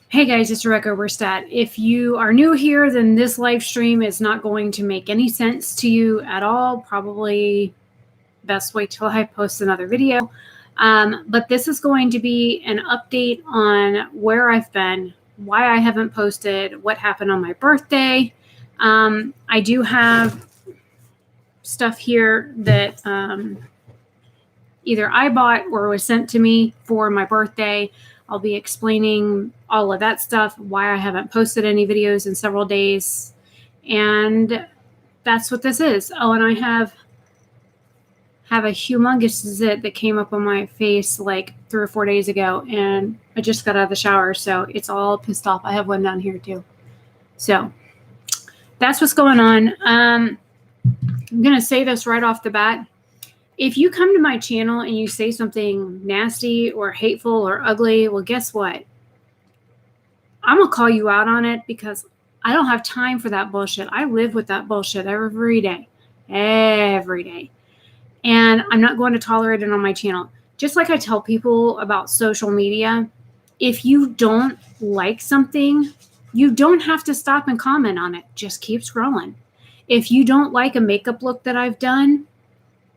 Hey guys, it's Rebecca Oberstadt. If you are new here, then this live stream is not going to make any sense to you at all. Probably best wait till I post another video. But this is going to be an update on where I've been, why I haven't posted, what happened on my birthday. I do have stuff here that either I bought or was sent to me for my birthday. I'll be explaining all of that stuff, why I haven't posted any videos in several days. And that's what this is. Oh, and I have a humongous zit that came up on my face like 3 or 4 days ago, and I just got out of the shower, so it's all pissed off. I have one down here too. So that's what's going on. I'm going to say this right off the bat. If you come to my channel and you say something nasty or hateful or ugly, well, guess what? I'm going to call you out on it because I don't have time for that bullshit. I live with that bullshit every day. Every day. And I'm not going to tolerate it on my channel. Just like I tell people about social media, if you don't like something, you don't have to stop and comment on it. Just keep scrolling. If you don't like a makeup look that I've done,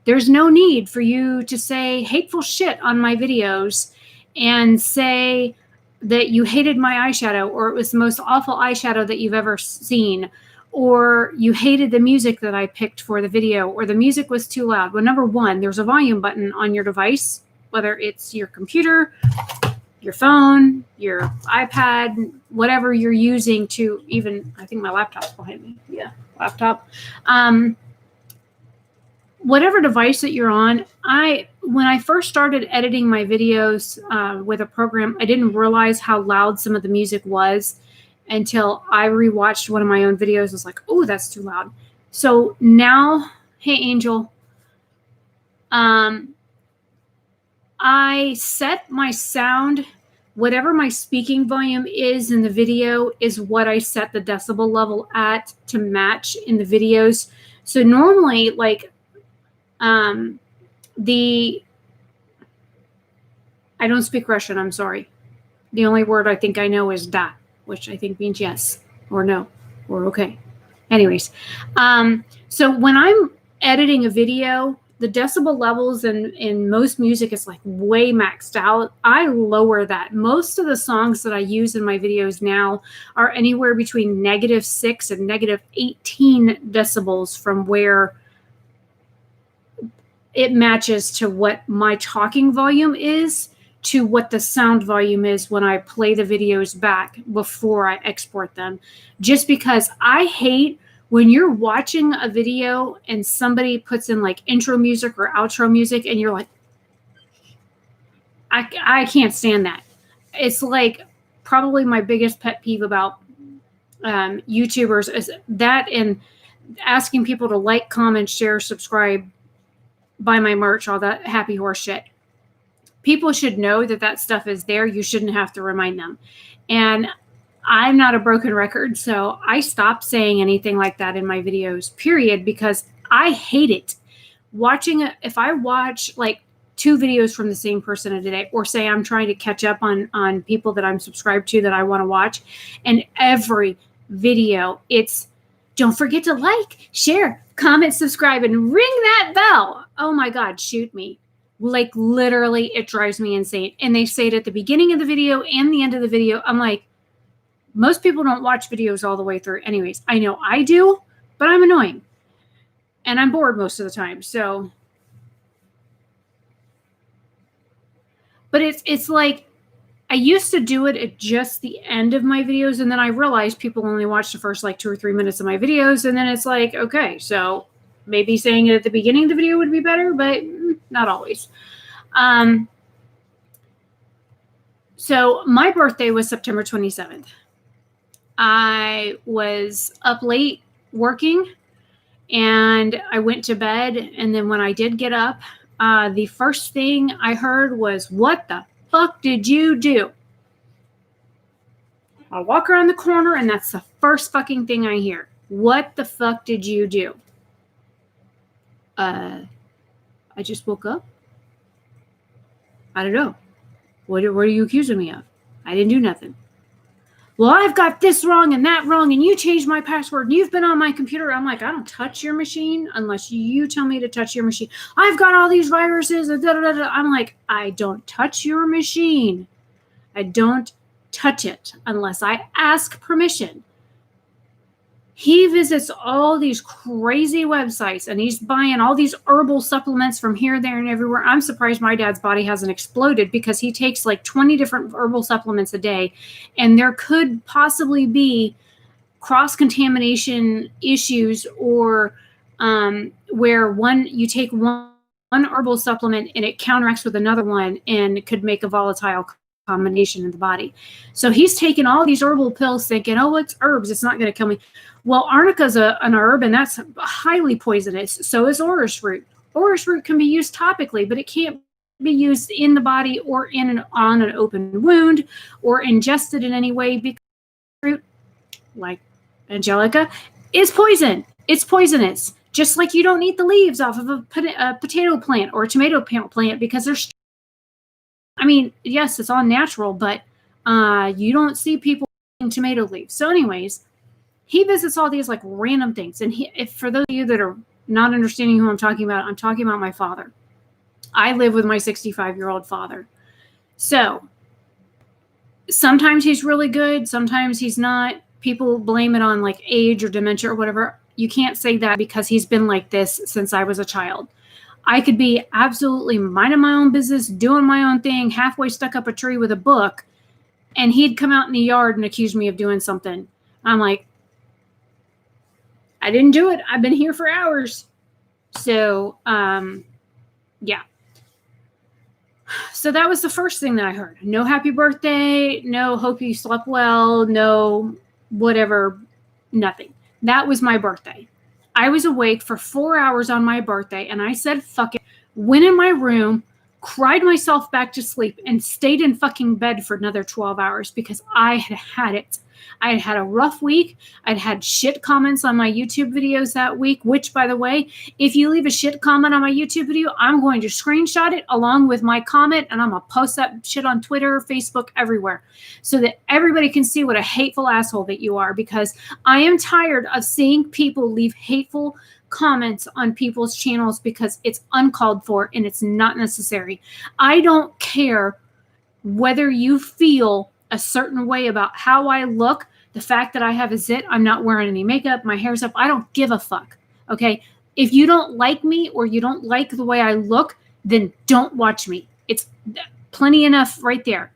there's no need for you to say hateful shit on my videos and say that you hated my eyeshadow or it was the most awful eyeshadow that you've ever seen, or you hated the music that I picked for the video, or the music was too loud. Well, number one, there's a volume button on your device, whether it's your computer, your phone, your iPad, whatever you're using to even, I think my laptop's behind me. Yeah, laptop. Whatever device that you're on, when I first started editing my videos with a program, I didn't realize how loud some of the music was until I rewatched one of my own videos. I was like, oh, that's too loud. So now, hey, Angel, I set my sound, whatever my speaking volume is in the video is what I set the decibel level at to match in the videos. So normally, like, I don't speak Russian, I'm sorry. The only word I think I know is da, which I think means yes or no or okay. Anyways, so when I'm editing a video, the decibel levels in most music is like way maxed out. I lower that. Most of the songs that I use in my videos now are anywhere between -6 and -18 decibels from where it matches to what my talking volume is to what the sound volume is when I play the videos back before I export them. Just because I hate when you're watching a video and somebody puts in like intro music or outro music and you're like, I can't stand that. It's like probably my biggest pet peeve about YouTubers is that, and asking people to like, comment, share, subscribe, buy my merch, all that happy horse shit. People should know that that stuff is there. You shouldn't have to remind them. And I'm not a broken record, so I stopped saying anything like that in my videos, period, because I hate it. If I watch like 2 videos from the same person a day, or say I'm trying to catch up on people that I'm subscribed to that I want to watch, and every video it's don't forget to like, share, comment, subscribe, and ring that bell. Oh my God, shoot me. Like literally, it drives me insane. And they say it at the beginning of the video and the end of the video. I'm like, most people don't watch videos all the way through. Anyways, I know I do, but I'm annoying. And I'm bored most of the time. So, but it's like, I used to do it at just the end of my videos, and then I realized people only watch the first like 2 or 3 minutes of my videos, and then it's like, okay, so maybe saying it at the beginning of the video would be better, but not always. So my birthday was September 27th. I was up late working, and I went to bed, and then when I did get up, the first thing I heard was, "What the fuck did you do?" I walk around the corner and that's the first fucking thing I hear. "What the fuck did you do?" I just woke up. I don't know. What are you accusing me of? I didn't do nothing. well, I've got this wrong and that wrong, and you changed my password, and you've been on my computer. I'm like, I don't touch your machine unless you tell me to touch your machine. I've got all these viruses. And da, da, da, da. I'm like, I don't touch your machine. I don't touch it unless I ask permission. He visits all these crazy websites and he's buying all these herbal supplements from here, there, and everywhere. I'm surprised my dad's body hasn't exploded because he takes like 20 different herbal supplements a day. And there could possibly be cross-contamination issues or where you take one herbal supplement and it counteracts with another one and could make a volatile combination in the body. So he's taking all these herbal pills thinking, oh, it's herbs, it's not going to kill me. Well, arnica is an herb, and that's highly poisonous. So is orris root. Orris root can be used topically, but it can't be used in the body or on an open wound or ingested in any way because root, like Angelica, is poison. It's poisonous. Just like you don't eat the leaves off of a potato plant or a tomato plant because they're, I mean, yes, it's all natural, but you don't see people eating tomato leaves. So anyways, he visits all these like random things. And if for those of you that are not understanding who I'm talking about my father. I live with my 65-year-old father. So sometimes he's really good. Sometimes he's not. People blame it on like age or dementia or whatever. You can't say that because he's been like this since I was a child. I could be absolutely minding my own business, doing my own thing, halfway stuck up a tree with a book, and he'd come out in the yard and accuse me of doing something. I'm like, I didn't do it. I've been here for hours. So, yeah. So that was the first thing that I heard. No happy birthday. No hope you slept well. No whatever. Nothing. That was my birthday. I was awake for 4 hours on my birthday, and I said, fuck it. Went in my room, cried myself back to sleep, and stayed in fucking bed for another 12 hours because I had had it. I had had a rough week. I'd had shit comments on my YouTube videos that week, which, by the way, if you leave a shit comment on my YouTube video, I'm going to screenshot it along with my comment, and I'm going to post that shit on Twitter, Facebook, everywhere, so that everybody can see what a hateful asshole that you are, because I am tired of seeing people leave hateful comments on people's channels because it's uncalled for and it's not necessary. I don't care whether you feel a certain way about how I look, the fact that I have a zit, I'm not wearing any makeup, my hair's up, I don't give a fuck, okay? If you don't like me or you don't like the way I look, then don't watch me. It's plenty enough right there.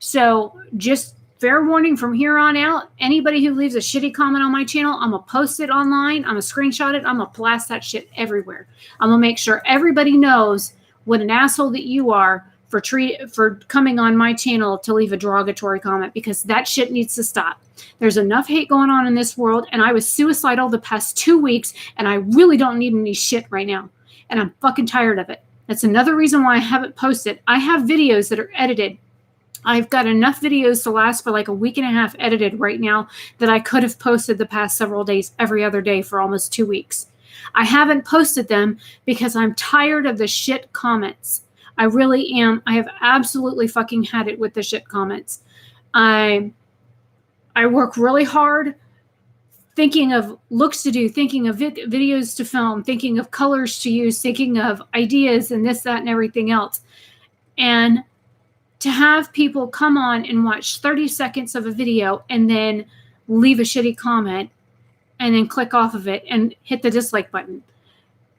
So just fair warning from here on out, anybody who leaves a shitty comment on my channel, I'm going to post it online, I'm going to screenshot it, I'm going to blast that shit everywhere. I'm going to make sure everybody knows what an asshole that you are for coming on my channel to leave a derogatory comment, because that shit needs to stop. There's enough hate going on in this world, and I was suicidal the past 2 weeks, and I really don't need any shit right now, and I'm fucking tired of it. That's another reason why I haven't posted. I have videos that are edited. I've got enough videos to last for like a week and a half edited right now that I could have posted the past several days, every other day for almost 2 weeks. I haven't posted them because I'm tired of the shit comments. I really am. I have absolutely fucking had it with the shit comments. I work really hard thinking of looks to do, thinking of videos to film, thinking of colors to use, thinking of ideas and this, that, and everything else. And to have people come on and watch 30 seconds of a video and then leave a shitty comment and then click off of it and hit the dislike button.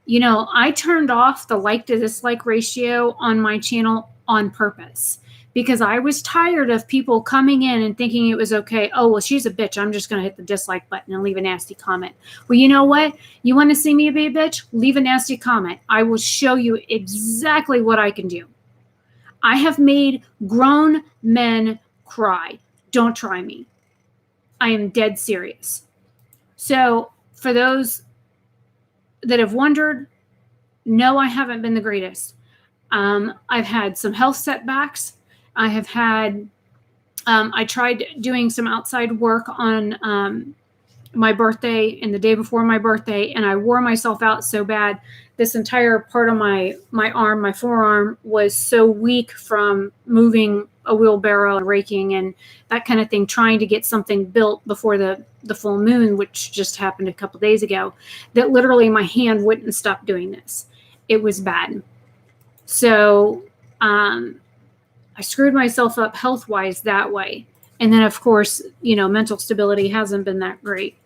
You know, I turned off the like to dislike ratio on my channel on purpose because I was tired of people coming in and thinking it was okay. Oh, well, she's a bitch. I'm just going to hit the dislike button and leave a nasty comment. Well, you know what? You want to see me be a bitch? Leave a nasty comment. I will show you exactly what I can do. I have made grown men cry. Don't try me. I am dead serious. So for those that have wondered, no, I haven't been the greatest. I've had some health setbacks. I have had, I tried doing some outside work on my birthday and the day before my birthday, and I wore myself out so bad. This entire part of my arm, my forearm, was so weak from moving a wheelbarrow and raking and that kind of thing, trying to get something built before the full moon, which just happened a couple days ago, that literally my hand wouldn't stop doing this. It was bad. So I screwed myself up health-wise that way. And then, of course, mental stability hasn't been that great.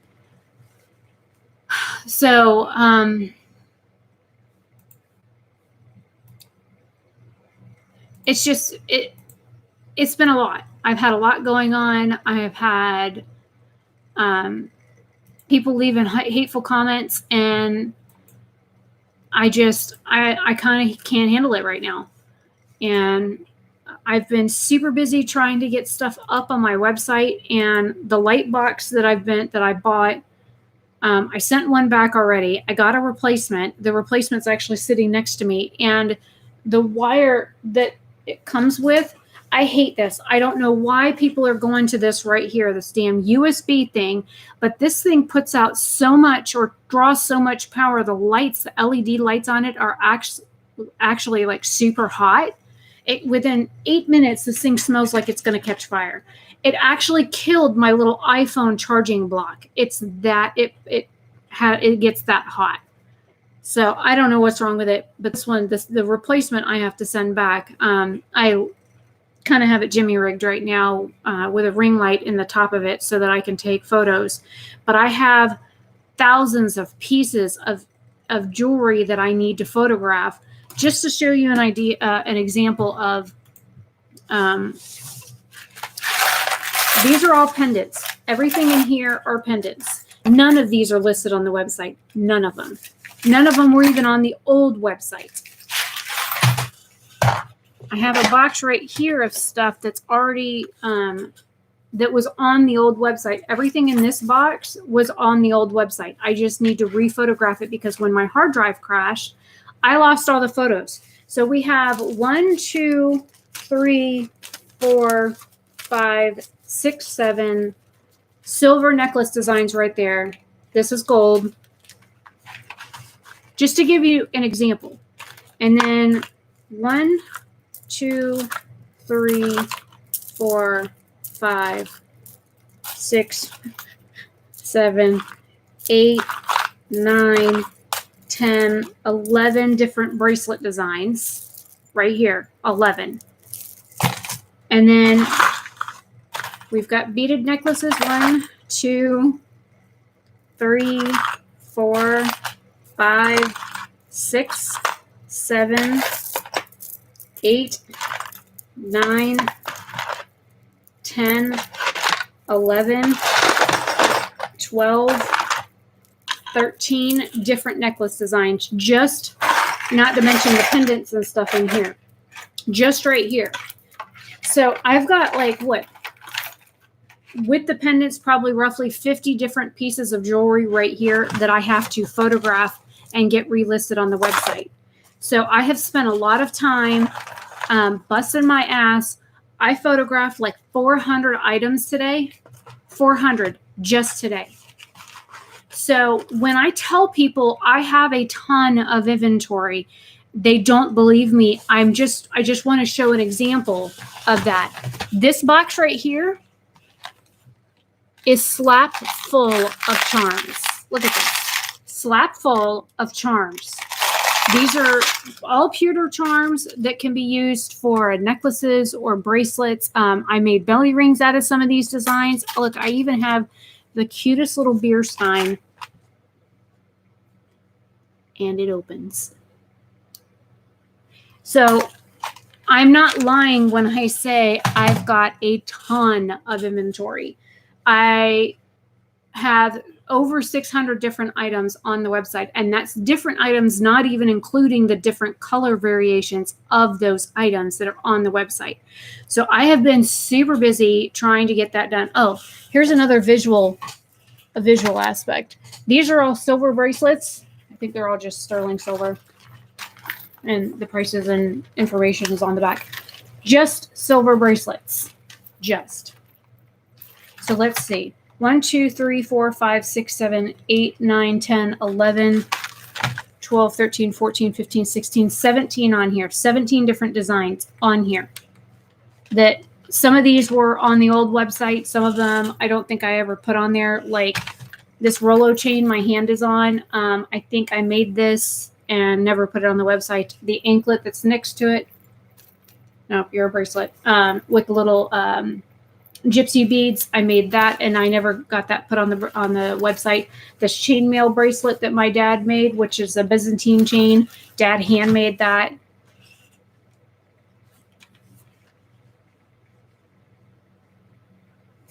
So it's just, it's been a lot. I've had a lot going on. I have had people leaving hateful comments, and I kind of can't handle it right now. And I've been super busy trying to get stuff up on my website, and the light box that I bought, I sent one back already. I got a replacement. The replacement's actually sitting next to me, and the wire that it comes with, I hate this. I don't know why people are going to this right here, this damn USB thing, but this thing puts out so much or draws so much power. The lights, the LED lights on it are actually like super hot. Within 8 minutes, this thing smells like it's going to catch fire. It actually killed my little iPhone charging block. It's that it gets that hot. So I don't know what's wrong with it, but the replacement I have to send back. I kind of have it jimmy rigged right now with a ring light in the top of it so that I can take photos. But I have thousands of pieces of jewelry that I need to photograph, just to show you an example of. These are all pendants. Everything in here are pendants. None of these are listed on the website. None of them. None of them were even on the old website. I have a box right here of stuff that's already, that was on the old website. Everything in this box was on the old website. I just need to rephotograph it because when my hard drive crashed, I lost all the photos. So we have 1, 2, 3, 4, 5, 6, 7 silver necklace designs right there. This is gold. Just to give you an example. And then 1, 2, 3, 4, 5, 6, 7, 8, 9, 10, 11 different bracelet designs right here. 11. And then we've got beaded necklaces. 1, 2, 3, 4, 5, 6, 7, 8, 9, 10, 11, 12, 13 different necklace designs, just not to mention the pendants and stuff in here, just right here. So I've got with the pendants, probably roughly 50 different pieces of jewelry right here that I have to photograph and get relisted on the website. So I have spent a lot of time busting my ass. I photographed 400 items today, 400 just today. So when I tell people I have a ton of inventory, they don't believe me. I just want to show an example of that. This box right here is slap full of charms. Look at this. Slap full of charms. These are all pewter charms that can be used for necklaces or bracelets. I made belly rings out of some of these designs. Look, I even have the cutest little beer stein. And it opens. So I'm not lying when I say I've got a ton of inventory. I have over 600 different items on the website, and that's different items, not even including the different color variations of those items that are on the website. So I have been super busy trying to get that done. Oh, here's another visual aspect. These are all silver bracelets. I think they're all just sterling silver, and the prices and information is on the back. Just silver bracelets. Just. So let's see. 1, 2, 3, 4, 5, 6, 7, 8, 9, 10, 11, 12, 13, 14, 15, 16, 17 on here. 17 different designs on here that Some of these were on the old website. Some of them I don't think I ever put on there. Like this Rolo chain my hand is on. I think I made this and never put it on the website. The anklet that's next to it. No, you're a bracelet. With little gypsy beads. I made that and I never got that put on the website. This chainmail bracelet that my dad made, which is a Byzantine chain. Dad handmade that.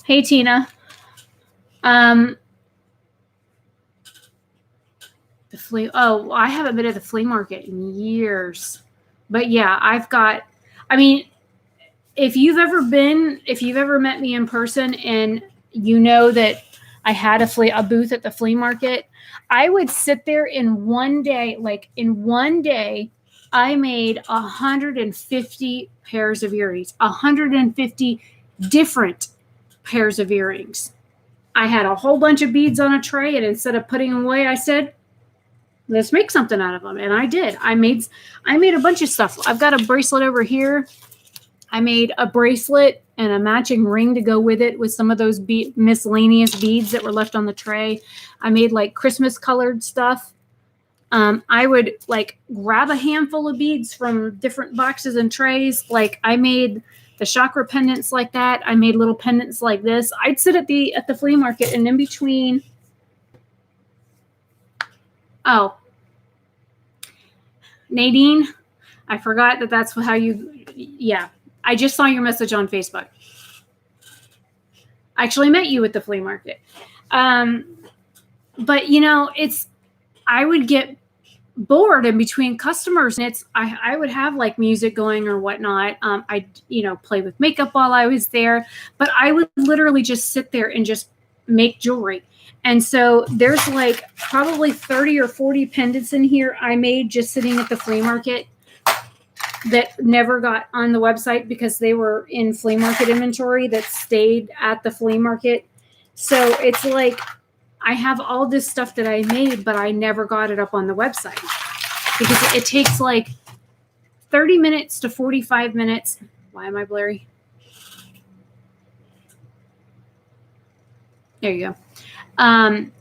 Hey, Tina. The flea. Oh, I haven't been at the flea market in years. But yeah, I mean, if you've ever met me in person and you know that I had a booth at the flea market, I would sit there in one day, I made 150 pairs of earrings, 150 different pairs of earrings. I had a whole bunch of beads on a tray, and instead of putting them away, I said, let's make something out of them. And I did. I made a bunch of stuff. I've got a bracelet over here. I made a bracelet and a matching ring to go with it with some of those miscellaneous beads that were left on the tray. I made like Christmas colored stuff. I would like grab a handful of beads from different boxes and trays. Like I made the chakra pendants like that. I made little pendants like this. I'd sit at the flea market, and in between. Oh, Nadine, I forgot that's how you. Yeah, I just saw your message on Facebook. I actually met you at the flea market. But you know, I would get bored in between customers, and I would have like music going or whatnot. I play with makeup while I was there, but I would literally just sit there and just make jewelry. And so there's like probably 30 or 40 pendants in here I made just sitting at the flea market that never got on the website because they were in flea market inventory that stayed at the flea market. So it's like I have all this stuff that I made, but I never got it up on the website because it takes like 30 minutes to 45 minutes. Why am I blurry? There you go. And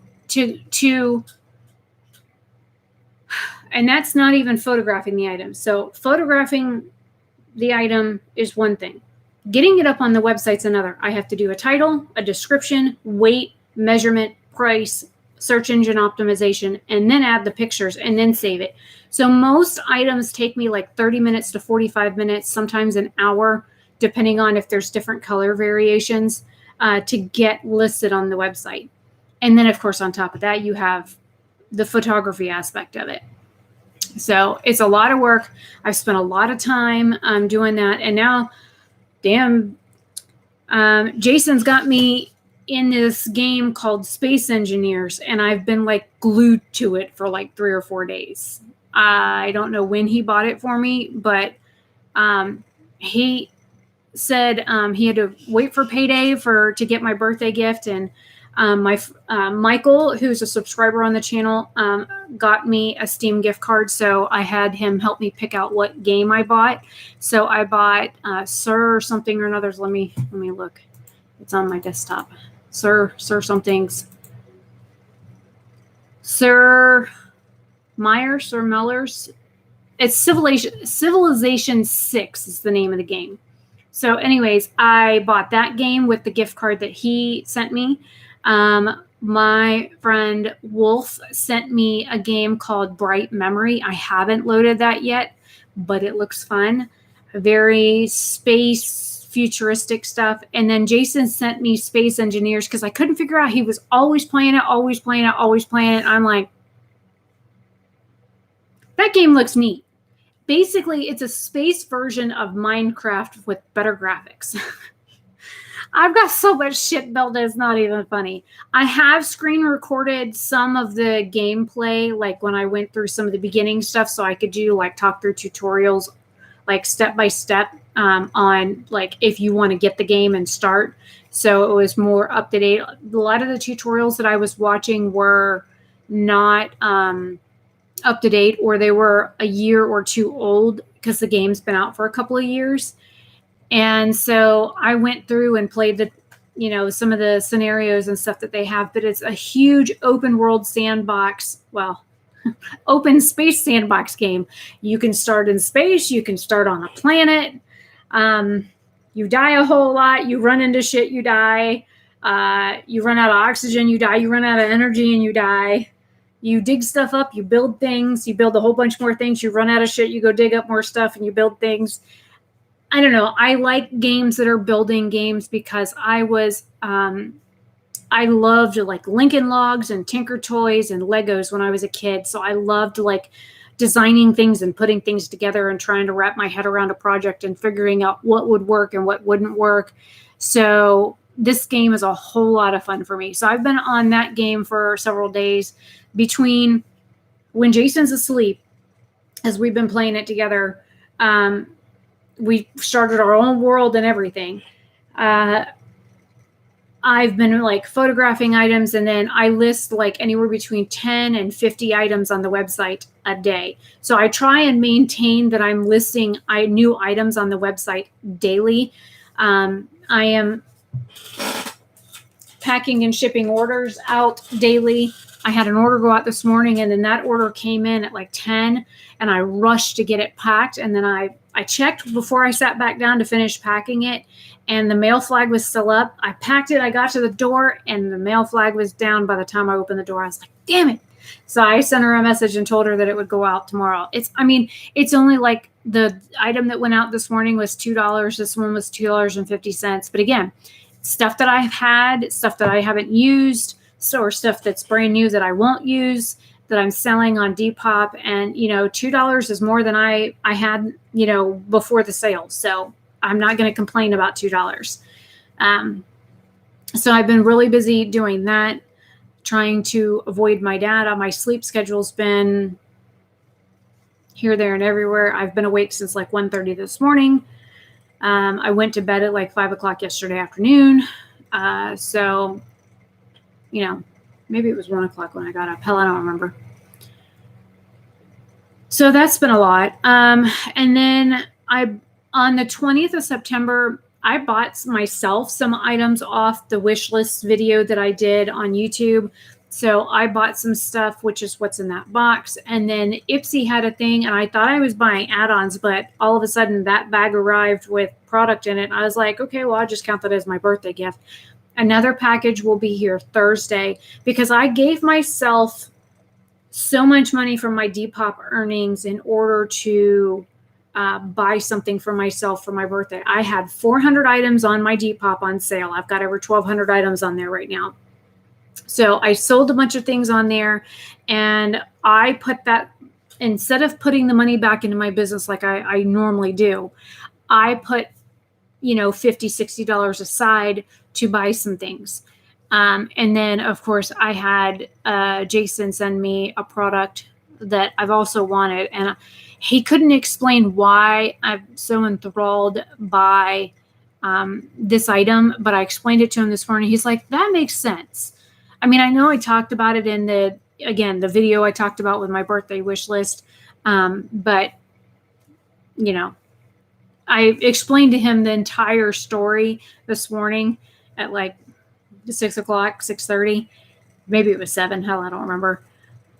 that's not even photographing the item. So photographing the item is one thing. Getting it up on the website's another. I have to do a title, a description, weight, measurement, price, search engine optimization, and then add the pictures and then save it. So most items take me like 30 minutes to 45 minutes, sometimes an hour, depending on if there's different color variations, to get listed on the website. And then, of course, on top of that, you have the photography aspect of it. So it's a lot of work. I've spent a lot of time doing that. And now, damn, Jason's got me in this game called Space Engineers, and I've been like glued to it for like 3 or 4 days. I don't know when he bought it for me, but he said he had to wait for payday to get my birthday gift, and Michael, who's a subscriber on the channel, got me a Steam gift card, so I had him help me pick out what game I bought. So I bought Sir something or another. Let me look. It's on my desktop. Sir something's. Sir Mellers. It's Civilization 6 is the name of the game. So anyways, I bought that game with the gift card that he sent me. My friend Wolf sent me a game called Bright Memory. I haven't loaded that yet, but it looks fun. Very space futuristic stuff. And then Jason sent me Space Engineers because I couldn't figure out. He was always playing it. I'm like, that game looks neat. Basically, it's a space version of Minecraft with better graphics. I've got so much shit built that it's not even funny. I have screen recorded some of the gameplay, like when I went through some of the beginning stuff, so I could do like talk through tutorials, like step by step on like if you want to get the game and start. So it was more up to date. A lot of the tutorials that I was watching were not up to date, or they were a year or two old because the game's been out for a couple of years. And so I went through and played the, some of the scenarios and stuff that they have, but it's a huge open world sandbox. Well, open space sandbox game. You can start in space. You can start on a planet. You die a whole lot. You run into shit. You die. You run out of oxygen. You die. You run out of energy and you die. You dig stuff up. You build things. You build a whole bunch more things. You run out of shit. You go dig up more stuff and you build things. I don't know. I like games that are building games because I loved like Lincoln Logs and Tinker Toys and Legos when I was a kid. So I loved like designing things and putting things together and trying to wrap my head around a project and figuring out what would work and what wouldn't work. So this game is a whole lot of fun for me. So I've been on that game for several days between when Jason's asleep, as we've been playing it together. We started our own world and everything. I've been like photographing items, and then I list like anywhere between 10 and 50 items on the website a day. So I try and maintain that I'm listing new items on the website daily. I am packing and shipping orders out daily. I had an order go out this morning, and then that order came in at like 10, and I rushed to get it packed. And then I checked before I sat back down to finish packing it, and the mail flag was still up. I packed it. I got to the door, and the mail flag was down by the time I opened the door. I was like, damn it. So I sent her a message and told her that it would go out tomorrow. It's only like the item that went out this morning was $2. This one was $2.50. But again, stuff that I've had, stuff that I haven't used, or stuff that's brand new that I won't use, that I'm selling on Depop. And, $2 is more than I had, before the sale. So I'm not going to complain about $2. So I've been really busy doing that, trying to avoid my dad. My sleep schedule's been here, there, and everywhere. I've been awake since like 1:30 this morning. I went to bed at like 5 o'clock yesterday afternoon. So, maybe it was 1 o'clock when I got up. Hell, I don't remember. So that's been a lot. And then on the 20th of September, I bought myself some items off the wish list video that I did on YouTube. So I bought some stuff, which is what's in that box. And then Ipsy had a thing, and I thought I was buying add-ons, but all of a sudden that bag arrived with product in it. And I was like, okay, well, I'll just count that as my birthday gift. Another package will be here Thursday because I gave myself so much money from my Depop earnings in order to buy something for myself for my birthday. I had 400 items on my Depop on sale. I've got over 1,200 items on there right now. So I sold a bunch of things on there, and I put that, instead of putting the money back into my business like I normally do, I put, $50, $60 aside to buy some things. And then, of course, I had Jason send me a product that I've also wanted. And he couldn't explain why I'm so enthralled by this item, but I explained it to him this morning. He's like, that makes sense. I mean, I know I talked about it in the video I talked about with my birthday wish list. But, I explained to him the entire story this morning at like 6 o'clock, 6:30. Maybe it was 7. Hell, I don't remember.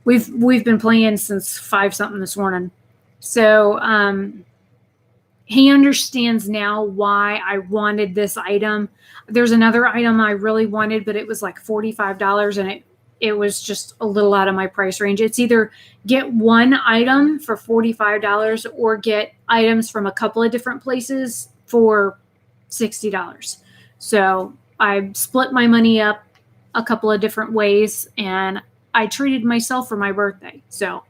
We've been playing since 5 something this morning. So he understands now why I wanted this item. There's another item I really wanted, but it was like $45, and it was just a little out of my price range. It's either get one item for $45 or get items from a couple of different places for $60. So I split my money up a couple of different ways, and I treated myself for my birthday. So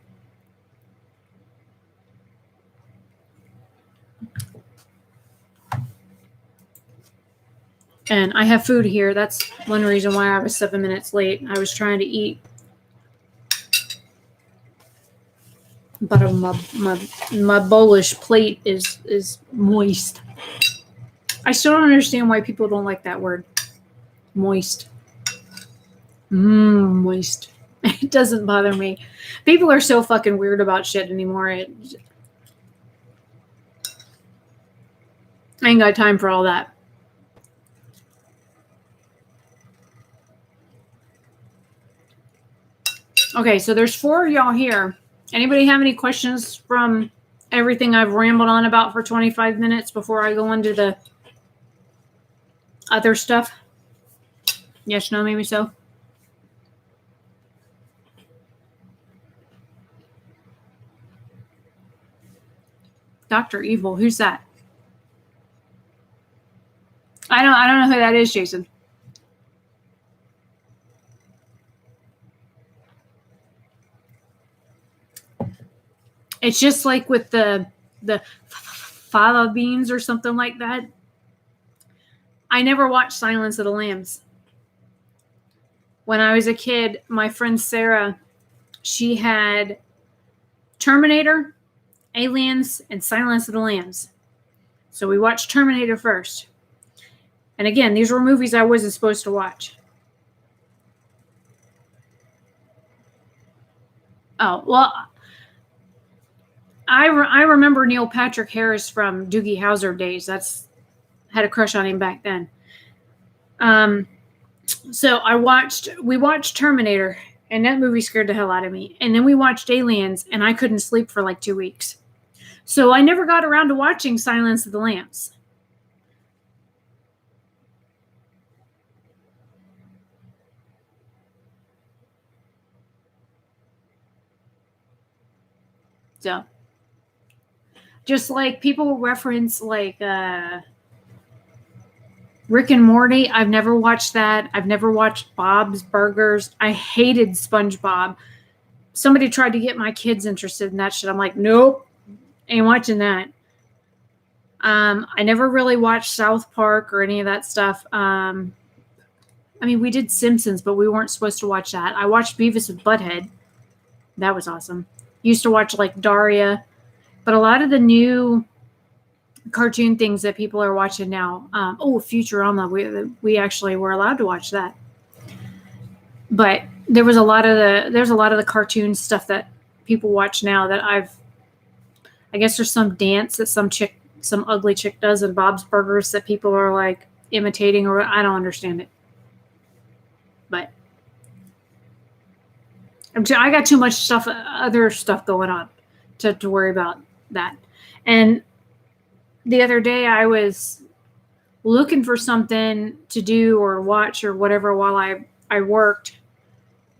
and I have food here. That's one reason why I was 7 minutes late. I was trying to eat, but my bowlish plate is moist. I still don't understand why people don't like that word. Moist. Moist. It doesn't bother me. People are so fucking weird about shit anymore. I ain't got time for all that. Okay, so there's 4 of y'all here. Anybody have any questions from everything I've rambled on about for 25 minutes before I go into the other stuff? Yes, no, maybe so. Dr. Evil, who's that? I don't know who that is, Jason. It's just like with the fava beans or something like that. I never watched Silence of the Lambs. When I was a kid, my friend Sarah, she had Terminator, Aliens, and Silence of the Lambs. So we watched Terminator first. And again, these were movies I wasn't supposed to watch. Oh, well, I remember Neil Patrick Harris from Doogie Howser days. Had a crush on him back then. So we watched Terminator, and that movie scared the hell out of me. And then we watched Aliens, and I couldn't sleep for like 2 weeks. So I never got around to watching Silence of the Lambs. So, just like people will reference like Rick and Morty. I've never watched that. I've never watched Bob's Burgers. I hated SpongeBob. Somebody tried to get my kids interested in that shit. I'm like, nope, ain't watching that. I never really watched South Park or any of that stuff. I mean, we did Simpsons, but we weren't supposed to watch that. I watched Beavis and Butthead. That was awesome. Used to watch like Daria, but a lot of the new cartoon things that people are watching now. Futurama. We actually were allowed to watch that, but there's a lot of the cartoon stuff that people watch now that I guess there's some dance that some ugly chick does in Bob's Burgers that people are like imitating, or I don't understand it. But I got too much other stuff going on to worry about that. And the other day I was looking for something to do or watch or whatever while I worked,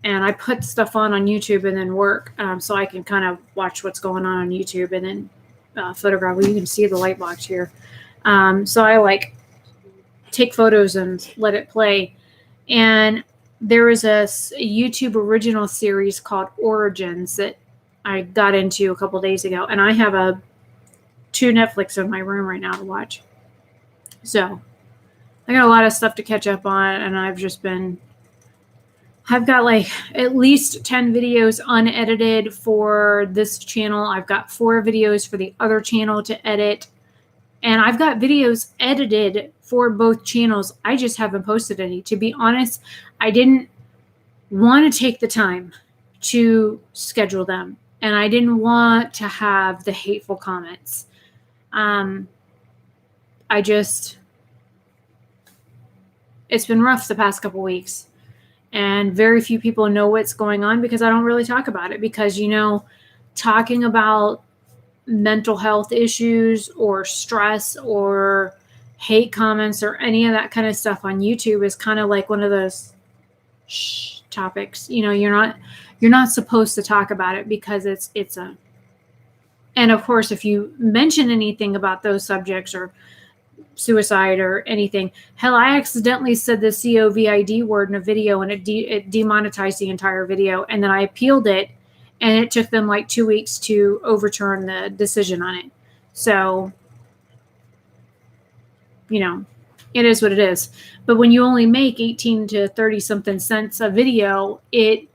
and I put stuff on YouTube and then work, so I can kind of watch what's going on YouTube and then photograph. Well, you can see the light box here. So I like take photos and let it play. And there was a YouTube original series called Origins that I got into a couple days ago, and I have 2 Netflix in my room right now to watch. So I got a lot of stuff to catch up on, and I've got like at least 10 videos unedited for this channel. I've got 4 videos for the other channel to edit, and I've got videos edited for both channels. I just haven't posted any. To be honest, I didn't want to take the time to schedule them, and I didn't want to have the hateful comments. It's been rough the past couple weeks, and very few people know what's going on because I don't really talk about it, because, talking about mental health issues or stress or hate comments or any of that kind of stuff on YouTube is kind of like one of those topics. You're not supposed to talk about it because and of course, if you mention anything about those subjects or suicide or anything, hell, I accidentally said the COVID word in a video, and it demonetized the entire video, and then I appealed it, and it took them like 2 weeks to overturn the decision on it. So, it is what it is. But when you only make 18 to 30 something cents a video, it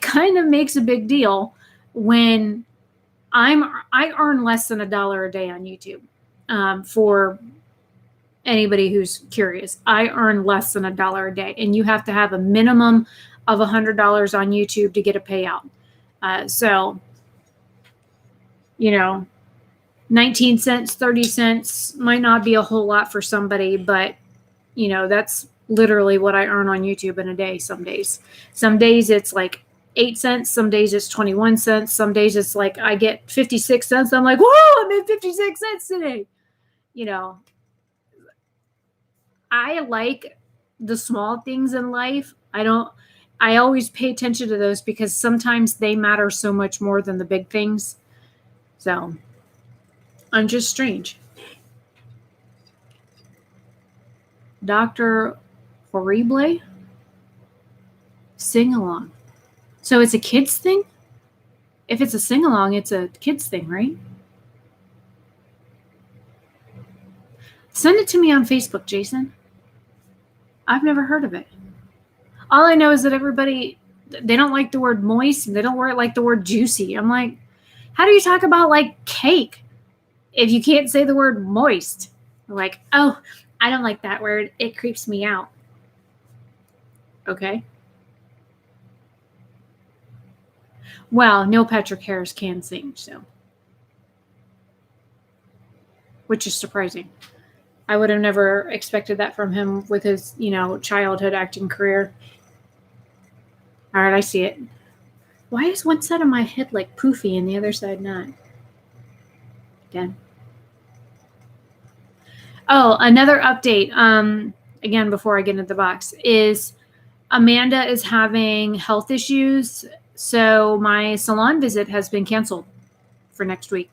kind of makes a big deal when I earn less than $1 a day on YouTube. For anybody who's curious, I earn less than $1 a day, and you have to have a minimum of $100 on YouTube to get a payout. So, 19 cents, 30 cents might not be a whole lot for somebody, but you know, that's literally what I earn on YouTube in a day some days. Some days it's like 8 cents, some days it's 21 cents, some days it's like I get 56 cents. I'm like, whoa, I made 56 cents today. You know, I like the small things in life. I always pay attention to those because sometimes they matter so much more than the big things. So I'm just strange. Dr. Horrible sing along. So it's a kids thing? If it's a sing along, it's a kids thing, right? Send it to me on Facebook, Jason. I've never heard of it. All I know is that everybody, they don't like the word moist and they don't like the word juicy. I'm like, how do you talk about like cake if you can't say the word moist? I'm like, oh, I don't like that word. It creeps me out. Okay. Well, Neil Patrick Harris can sing, so. Which is surprising. I would have never expected that from him with his, you know, childhood acting career. All right, I see it. Why is one side of my head like poofy and the other side not? Again. Oh, another update. Again, before I get into the box, is Amanda is having health issues, so my salon visit has been canceled for next week.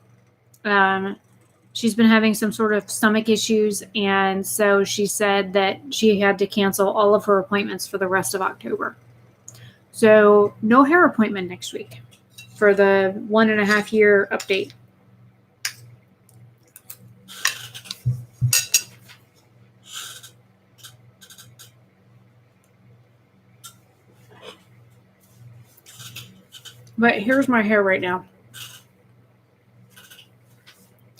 She's been having some sort of stomach issues, and so she said that she had to cancel all of her appointments for the rest of October. So no hair appointment next week for the 1.5 year update. But here's my hair right now.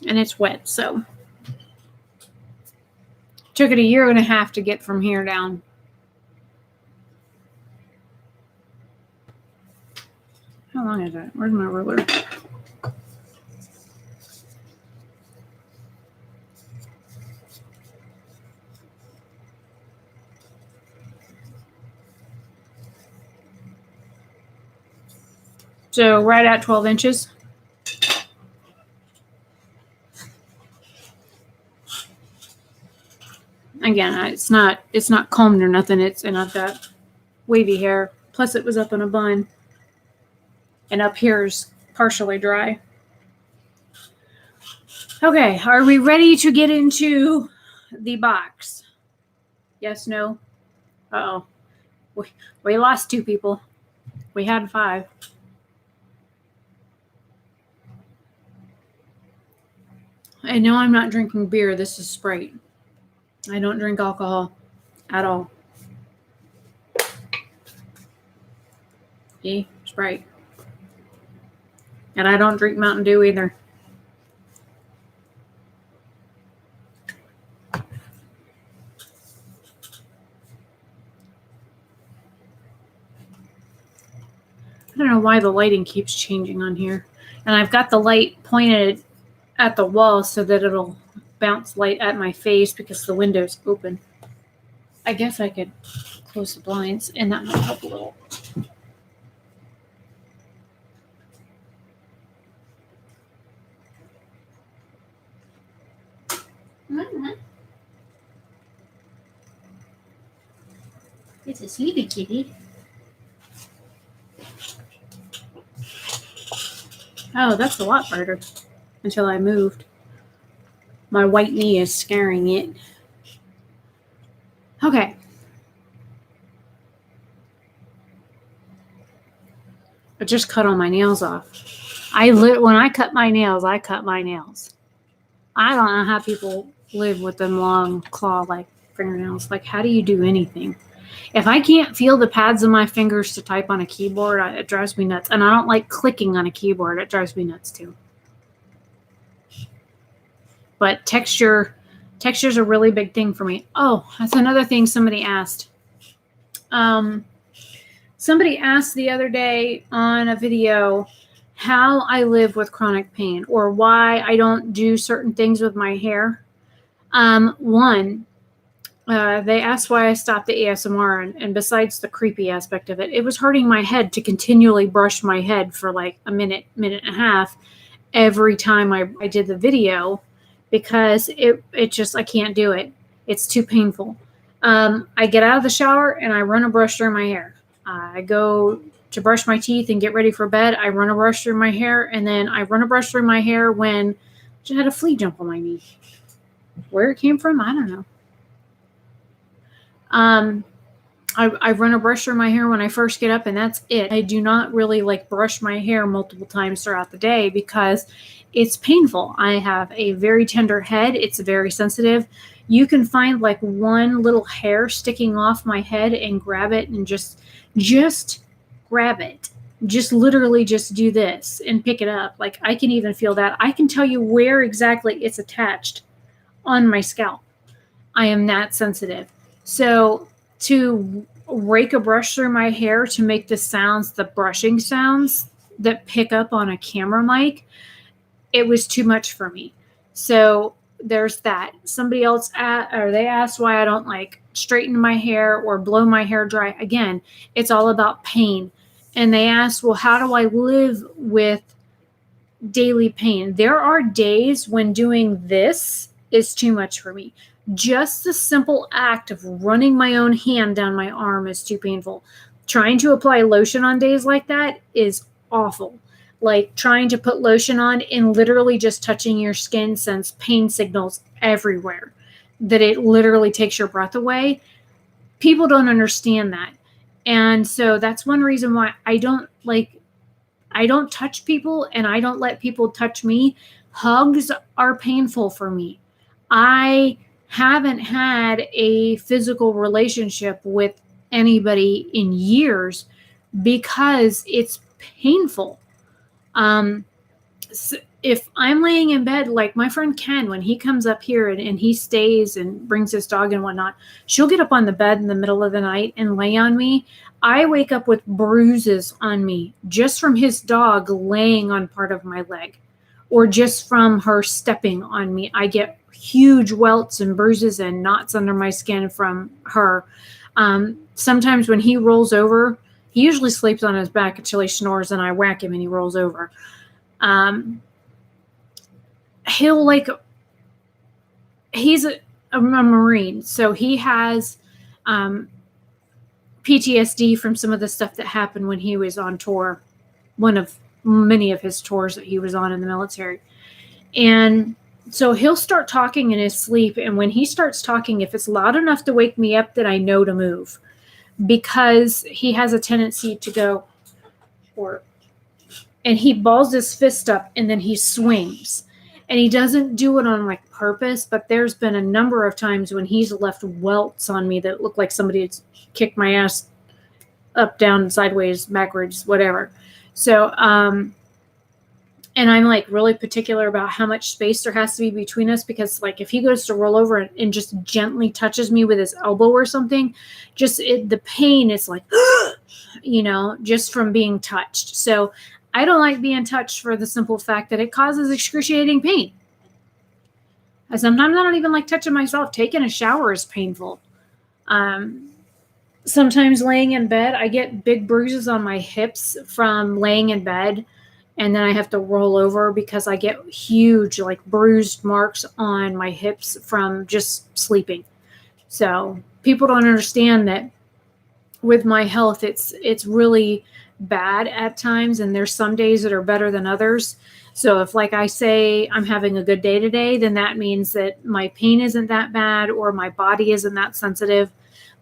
And it's wet, so. Took it 1.5 years to get from here down. How long is that? Where's my ruler? So right at 12 inches. Again, it's not combed or nothing. And I've got wavy hair. Plus it was up in a bun. And up here is partially dry. Okay, are we ready to get into the box? Yes, no? Uh-oh. We lost 2 people. We had 5. I know I'm not drinking beer. This is Sprite. I don't drink alcohol at all. See? Sprite. And I don't drink Mountain Dew either. I don't know why the lighting keeps changing on here. And I've got the light pointed at the wall so that it'll bounce light at my face because the window's open. I guess I could close the blinds and that might help a little. It's a sleepy kitty. Oh, that's a lot brighter. Until I moved. My white knee is scaring it. Okay. I just cut all my nails off. When I cut my nails, I cut my nails. I don't know how people live with them long claw-like fingernails. Like, how do you do anything? If I can't feel the pads of my fingers to type on a keyboard, it drives me nuts. And I don't like clicking on a keyboard. It drives me nuts too. But texture's a really big thing for me. Oh, that's another thing somebody asked. Somebody asked the other day on a video, how I live with chronic pain or why I don't do certain things with my hair. One, they asked why I stopped the ASMR, and besides the creepy aspect of it, it was hurting my head to continually brush my head for like a minute, minute and a half every time I did the video, because it just, I can't do it. It's too painful. I get out of the shower and I run a brush through my hair. I go to brush my teeth and get ready for bed. I run a brush through my hair, and then I run a brush through my hair when I had a flea jump on my knee. Where it came from, I don't know. I run a brush through my hair when I first get up, and that's it. I do not really like brush my hair multiple times throughout the day because it's painful. I have a very tender head. It's very sensitive. You can find like one little hair sticking off my head and grab it and just grab it. Just literally just do this and pick it up. Like, I can even feel that. I can tell you where exactly it's attached on my scalp. I am that sensitive. So to rake a brush through my hair to make the sounds, the brushing sounds that pick up on a camera mic, it was too much for me. So there's that. Somebody else they asked why I don't like straighten my hair or blow my hair dry. Again, it's all about pain. And they asked, well, how do I live with daily pain? There are days when doing this is too much for me. Just the simple act of running my own hand down my arm is too painful. Trying to apply lotion on days like that is awful. Like, trying to put lotion on and literally just touching your skin sends pain signals everywhere, that it literally takes your breath away. People don't understand that. And so that's one reason why I don't touch people, and I don't let people touch me. Hugs are painful for me. I haven't had a physical relationship with anybody in years because it's painful. If I'm laying in bed, like my friend Ken, when he comes up here and he stays and brings his dog and whatnot, she'll get up on the bed in the middle of the night and lay on me. I wake up with bruises on me just from his dog laying on part of my leg, or just from her stepping on me. I get huge welts and bruises and knots under my skin from her. Sometimes when he rolls over, he usually sleeps on his back until he snores and I whack him and he rolls over. He's a Marine, so he has PTSD from some of the stuff that happened when he was on tour, one of many of his tours that he was on in the military. And so he'll start talking in his sleep, and when he starts talking, if it's loud enough to wake me up, then I know to move, because he has a tendency to go, and he balls his fist up and then he swings. And he doesn't do it on like purpose, but there's been a number of times when he's left welts on me that look like somebody had kicked my ass up, down, sideways, backwards, whatever. So, and I'm like really particular about how much space there has to be between us, because like if he goes to roll over and just gently touches me with his elbow or something, the pain is like, just from being touched. So I don't like being touched for the simple fact that it causes excruciating pain. Sometimes I don't even like touching myself. Taking a shower is painful. Sometimes laying in bed, I get big bruises on my hips from laying in bed, and then I have to roll over because I get huge, like bruised marks on my hips from just sleeping. So people don't understand that with my health, it's really bad at times, and there's some days that are better than others. So if, like I say, I'm having a good day today, then that means that my pain isn't that bad or my body isn't that sensitive.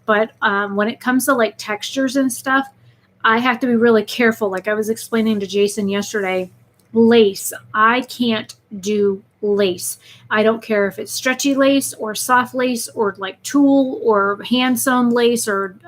But when it comes to like textures and stuff, I have to be really careful. Like I was explaining to Jason yesterday, lace, I can't do lace. I don't care if it's stretchy lace or soft lace or like tulle or hand sewn lace or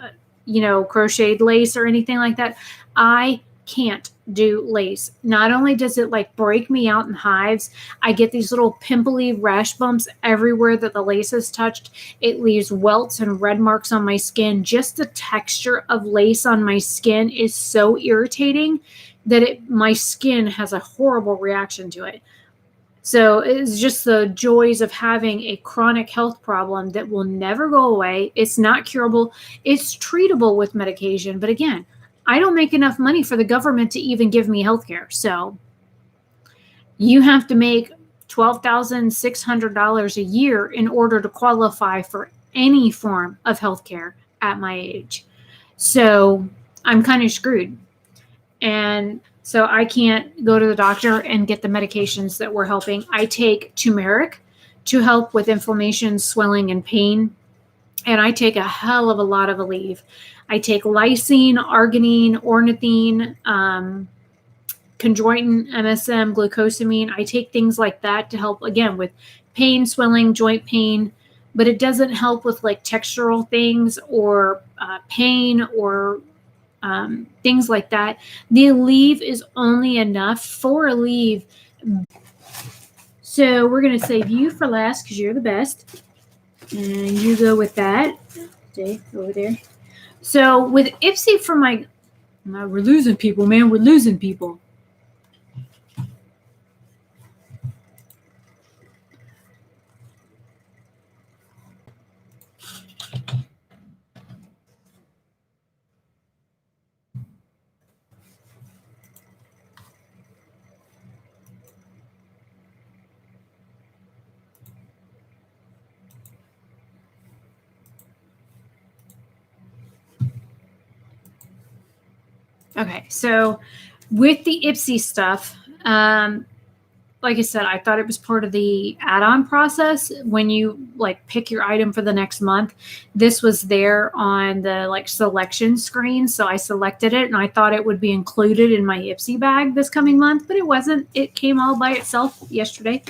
crocheted lace or anything like that. I can't do lace. Not only does it like break me out in hives, I get these little pimply rash bumps everywhere that the lace has touched. It leaves welts and red marks on my skin. Just the texture of lace on my skin is so irritating that my skin has a horrible reaction to it. So it's just the joys of having a chronic health problem that will never go away. It's not curable. It's treatable with medication. But again, I don't make enough money for the government to even give me health care. So you have to make $12,600 a year in order to qualify for any form of health care at my age. So I'm kind of screwed. And so I can't go to the doctor and get the medications that were helping. I take turmeric to help with inflammation, swelling, and pain. And I take a hell of a lot of Aleve. I take lysine, arginine, ornithine, chondroitin, MSM, glucosamine. I take things like that to help, again, with pain, swelling, joint pain. But it doesn't help with like textural things or pain or things like that. The Aleve is only enough for Aleve. So we're going to save you for last because you're the best. And you go with that. Stay over there. So with Ipsy for my... we're losing people, man. We're losing people. Okay, so with the Ipsy stuff, like I said, I thought it was part of the add-on process when you like pick your item for the next month. This was there on the like selection screen, so I selected it and I thought it would be included in my Ipsy bag this coming month, but it wasn't. It came all by itself yesterday.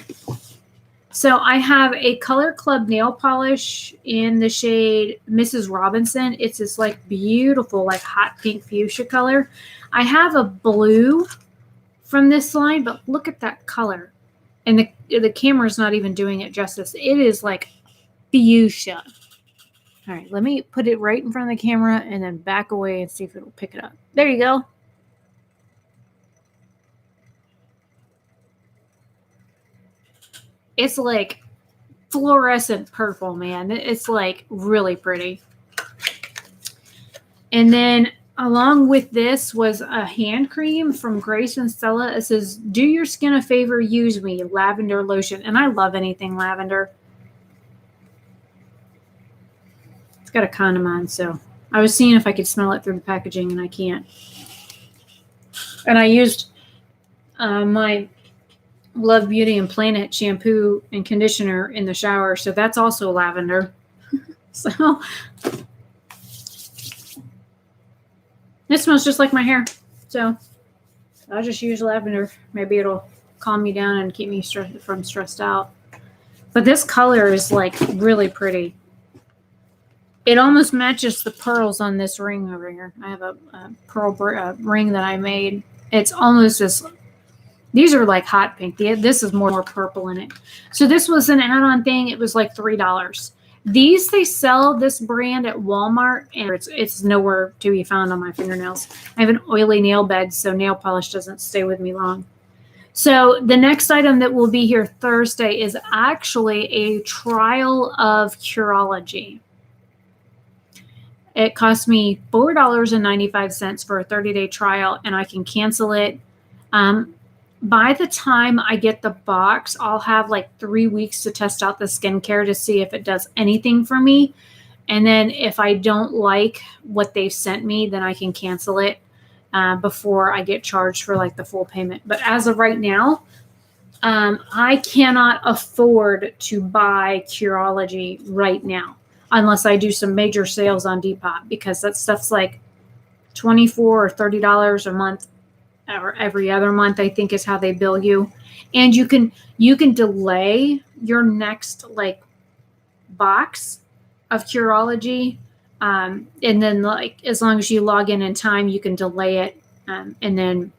So I have a Color Club nail polish in the shade Mrs. Robinson. It's this like beautiful, like hot pink fuchsia color. I have a blue from this line, but look at that color. And the camera's not even doing it justice. It is like fuchsia. All right, let me put it right in front of the camera and then back away and see if it'll pick it up. There you go. It's like fluorescent purple, man. It's like really pretty. And then along with this was a hand cream from Grace and Stella. It says, do your skin a favor, use me, lavender lotion. And I love anything lavender. It's got a condom on, so I was seeing if I could smell it through the packaging, and I can't. And I used my Love Beauty and Planet shampoo and conditioner in the shower, so that's also lavender. So it smells just like my hair, so I'll just use lavender. Maybe it'll calm me down and keep me from stressed out. But this color is like really pretty. It almost matches the pearls on this ring over here. I have a pearl ring that I made. It's almost as... These are like hot pink. This is more purple in it. So this was an add-on thing. It was like $3. These, they sell this brand at Walmart, and it's nowhere to be found on my fingernails. I have an oily nail bed, so nail polish doesn't stay with me long. So the next item that will be here Thursday is actually a trial of Curology. It cost me $4.95 for a 30-day trial, and I can cancel it. By the time I get the box, I'll have like 3 weeks to test out the skincare to see if it does anything for me. And then if I don't like what they've sent me, then I can cancel it before I get charged for like the full payment. But as of right now, I cannot afford to buy Curology right now unless I do some major sales on Depop, because that stuff's like $24 or $30 a month. Or every other month, I think, is how they bill you. And you can delay your next like box of Curology, and then like as long as you log in time, you can delay it, and then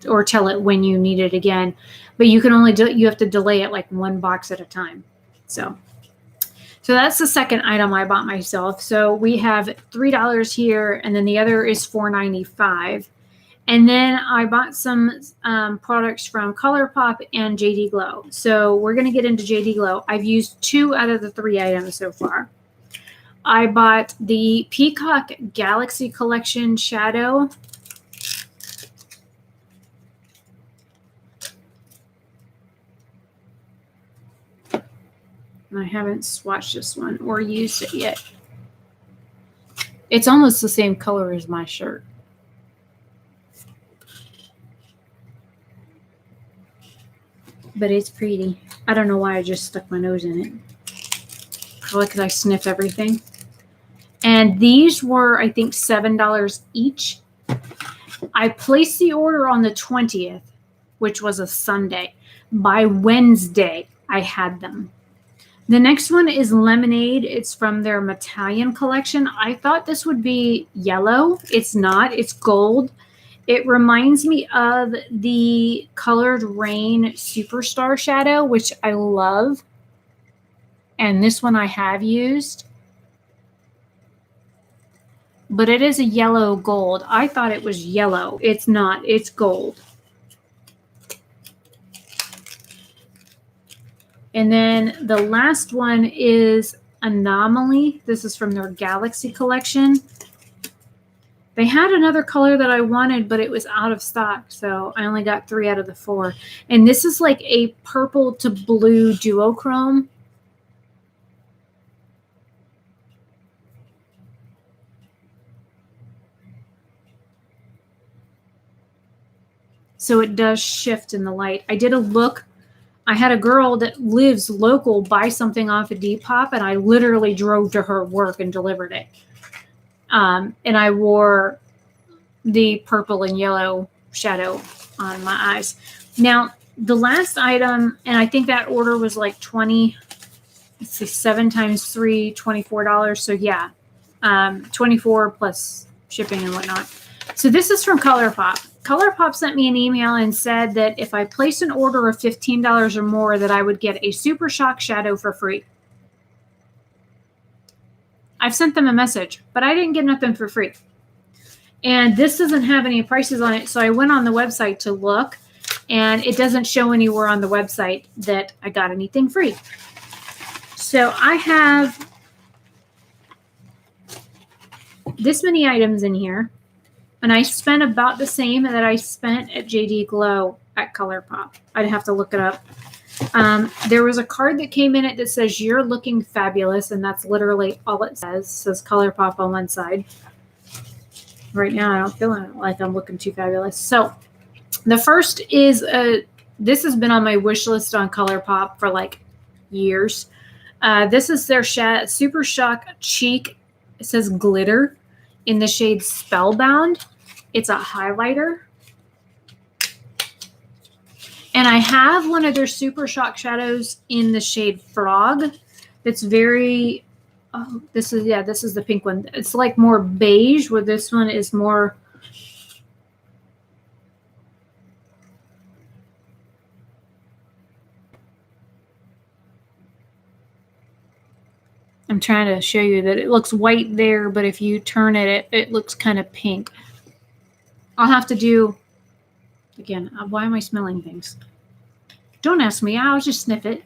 or tell it when you need it again. But you can only you have to delay it like one box at a time. So that's the second item I bought myself. So we have $3 here, and then the other is $4.95. And then I bought some products from ColourPop and JD Glow. So we're going to get into JD Glow. I've used 2 out of the 3 items so far. I bought the Peacock Galaxy Collection Shadow. I haven't swatched this one or used it yet. It's almost the same color as my shirt. But it's pretty. I don't know why I just stuck my nose in it. Probably because I sniff everything. And these were, I think, $7 each. I placed the order on the 20th, which was a Sunday. By Wednesday, I had them. The next one is Lemonade. It's from their Metallion collection. I thought this would be yellow. It's not. It's gold. It reminds me of the Colored Rain Superstar Shadow, which I love. And this one I have used. But it is a yellow gold. I thought it was yellow. It's not. It's gold. And then the last one is Anomaly. This is from their Galaxy collection. They had another color that I wanted, but it was out of stock. So I only got 3 out of the 4. And this is like a purple to blue duochrome. So it does shift in the light. I did a look. I had a girl that lives local buy something off of Depop, and I literally drove to her work and delivered it. And I wore the purple and yellow shadow on my eyes. Now, the last item, and I think that order was like 7 times 3, $24. So yeah, 24 plus shipping and whatnot. So this is from ColourPop. ColourPop sent me an email and said that if I placed an order of $15 or more, that I would get a Super Shock shadow for free. I've sent them a message, but I didn't get nothing for free. And this doesn't have any prices on it, so I went on the website to look, and it doesn't show anywhere on the website that I got anything free. So I have this many items in here. And I spent about the same that I spent at JD Glow at ColourPop. I'd have to look it up. There was a card that came in it that says, "You're looking fabulous." And that's literally all it says. It says ColourPop on one side. Right now, I don't feel like I'm looking too fabulous. So the first is, this has been on my wish list on ColourPop for like years. This is their Super Shock Cheek. It says glitter in the shade Spellbound. It's a highlighter. And I have one of their Super Shock shadows in the shade Frog. It's very, this is the pink one. It's like more beige, where this one is more, I'm trying to show you that it looks white there, but if you turn it, it looks kind of pink. I'll have to do, again, why am I smelling things? Don't ask me, I'll just sniff it.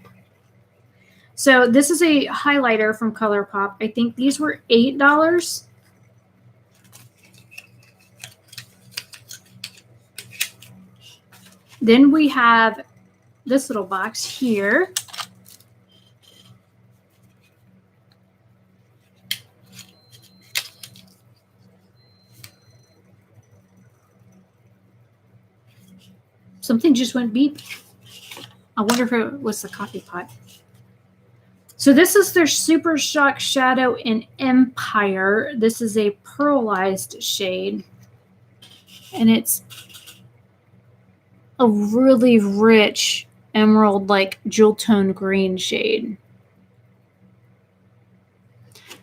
So this is a highlighter from ColourPop. I think these were $8. Then we have this little box here. Something just went beep. I wonder if it was the coffee pot. So this is their Super Shock Shadow in Empire. This is a pearlized shade. And it's a really rich emerald, like jewel tone green shade.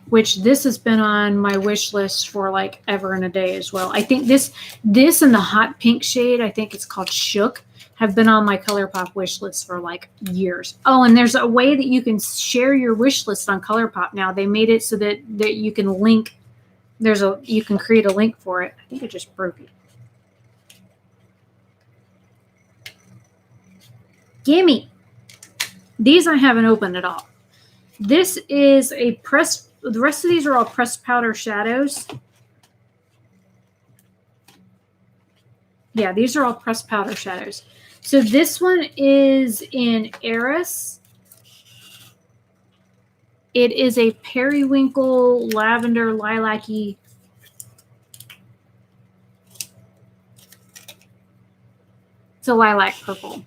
Which this has been on my wish list for like ever and a day as well. I think this and the hot pink shade, I think it's called Shook, have been on my ColourPop wish list for like years. Oh, and there's a way that you can share your wish list on ColourPop now. They made it so that you can link. You can create a link for it. I think I just broke it. Gimme. These I haven't opened at all. This is a pressed, the rest of these are all pressed powder shadows. Yeah, these are all pressed powder shadows. So this one is in Eris. It is a periwinkle, lavender, lilac-y. It's a lilac purple.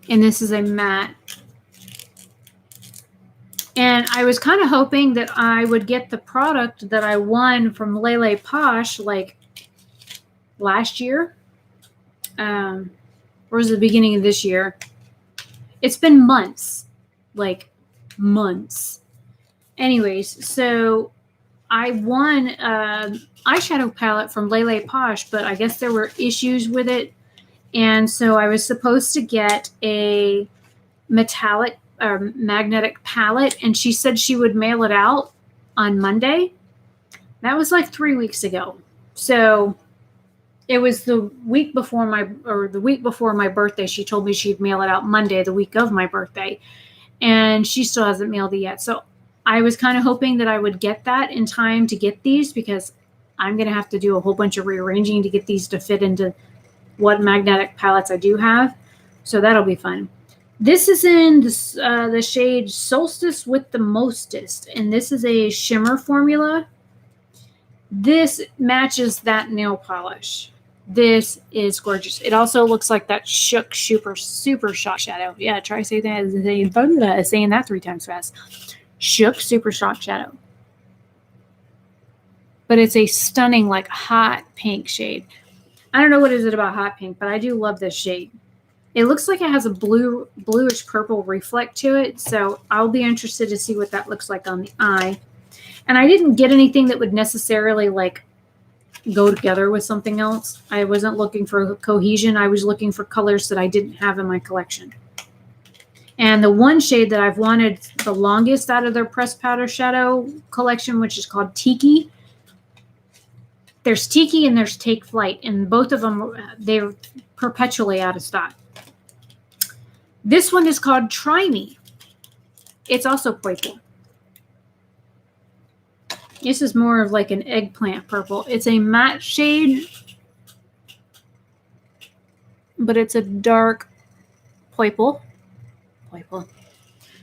And this is a matte. And I was kind of hoping that I would get the product that I won from Lele Posh like last year. Or was it the beginning of this year? It's been months. Like months. Anyways, so I won an eyeshadow palette from Lele Posh, but I guess there were issues with it. And so I was supposed to get a metallic or magnetic palette, and she said she would mail it out on Monday. That was like 3 weeks ago. So it was the week before my birthday. She told me she'd mail it out Monday, the week of my birthday. And she still hasn't mailed it yet. So I was kind of hoping that I would get that in time to get these, because I'm going to have to do a whole bunch of rearranging to get these to fit into what magnetic palettes I do have. So that'll be fun. This is in the shade Solstice with the Mostest, and this is a shimmer formula. This matches that nail polish. This is gorgeous. It also looks like that Shook Super Shock Shadow. Yeah, try saying that. Saying that 3 times fast. Shook Super Shock Shadow. But it's a stunning, like, hot pink shade. I don't know what is it about hot pink, but I do love this shade. It looks like it has a bluish purple reflect to it, so I'll be interested to see what that looks like on the eye. And I didn't get anything that would necessarily like go together with something else. I wasn't looking for cohesion. I was looking for colors that I didn't have in my collection. And the one shade that I've wanted the longest out of their pressed powder shadow collection, which is called Tiki. There's Tiki and there's Take Flight, and both of them, they're perpetually out of stock. This one is called Try Me. It's also purple. This is more of like an eggplant purple. It's a matte shade, but it's a dark purple.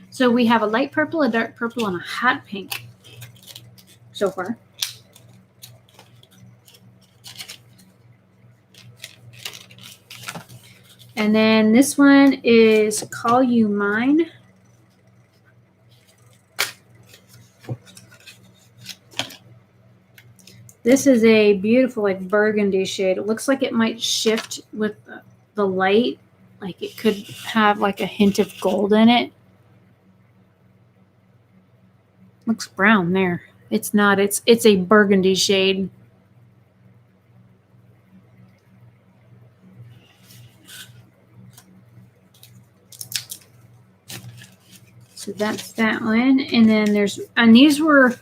So we have a light purple, a dark purple, and a hot pink so far. And then this one is Call You Mine. This is a beautiful, like, burgundy shade. It looks like it might shift with the light. Like it could have like a hint of gold in it. Looks brown there. It's not. It's a burgundy shade. So that's that one. And then these were,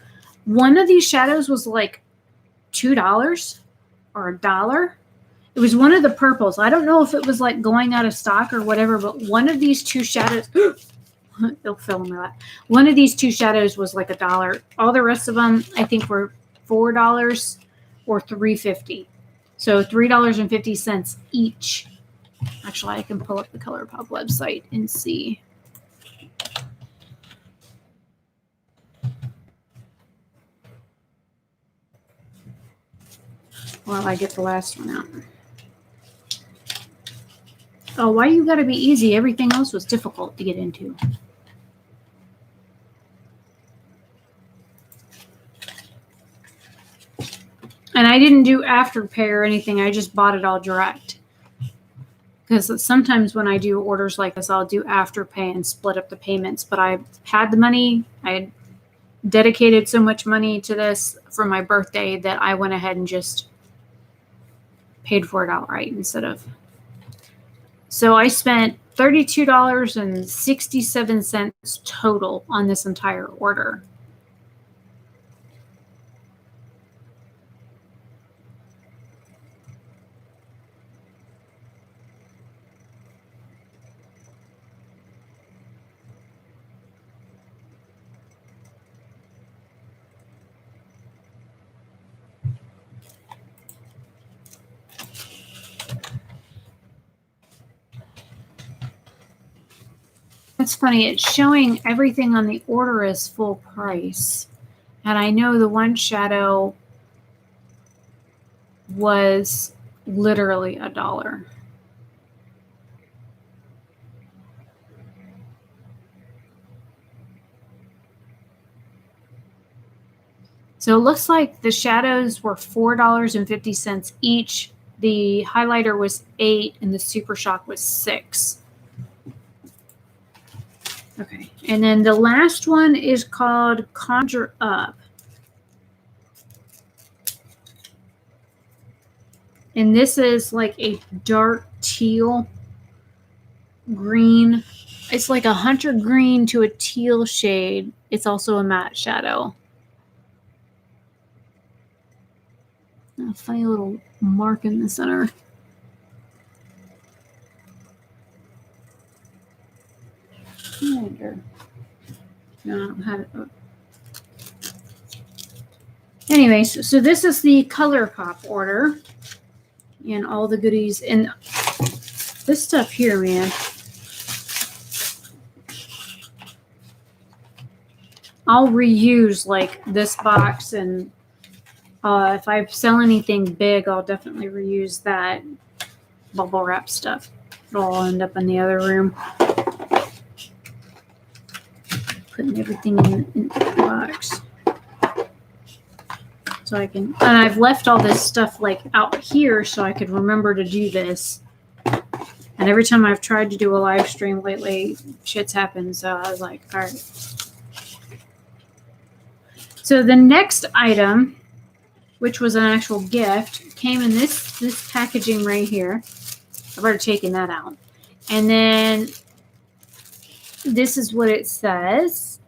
one of these shadows was like $2 or $1. It was one of the purples. I don't know if it was like going out of stock or whatever, but one of these two shadows, it'll fill in my lap. One of these two shadows was like $1. All the rest of them, I think, were $4 or $3.50. So $3.50 each. Actually, I can pull up the ColourPop website and see. While I get the last one out. Oh, why you gotta be easy? Everything else was difficult to get into. And I didn't do Afterpay or anything. I just bought it all direct. Because sometimes when I do orders like this, I'll do Afterpay and split up the payments. But I had the money. I had dedicated so much money to this for my birthday that I went ahead and just paid for it outright instead of. So I spent $32.67 total on this entire order. That's funny. It's showing everything on the order as full price. And I know the one shadow was literally $1. So it looks like the shadows were $4.50 each. The highlighter was $8 and the Super Shock was $6. Okay, and then the last one is called Conjure Up. And this is like a dark teal green. It's like a hunter green to a teal shade. It's also a matte shadow. A funny little mark in the center. No, I don't have it. Anyways, so this is the ColourPop order and all the goodies. And this stuff here, man, I'll reuse like this box, and if I sell anything big, I'll definitely reuse that bubble wrap stuff. It'll all end up in the other room. Putting everything in the box. So I can, and I've left all this stuff like out here so I could remember to do this. And every time I've tried to do a live stream lately, shit's happened. So I was like, all right. So the next item, which was an actual gift, came in this packaging right here. I've already taken that out. And then this is what it says.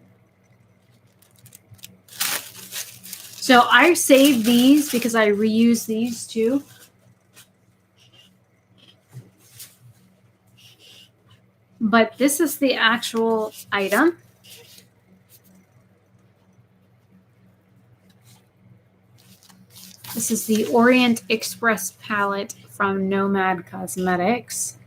So I saved these because I reuse these too. But this is the actual item. This is the Orient Express palette from Nomad Cosmetics.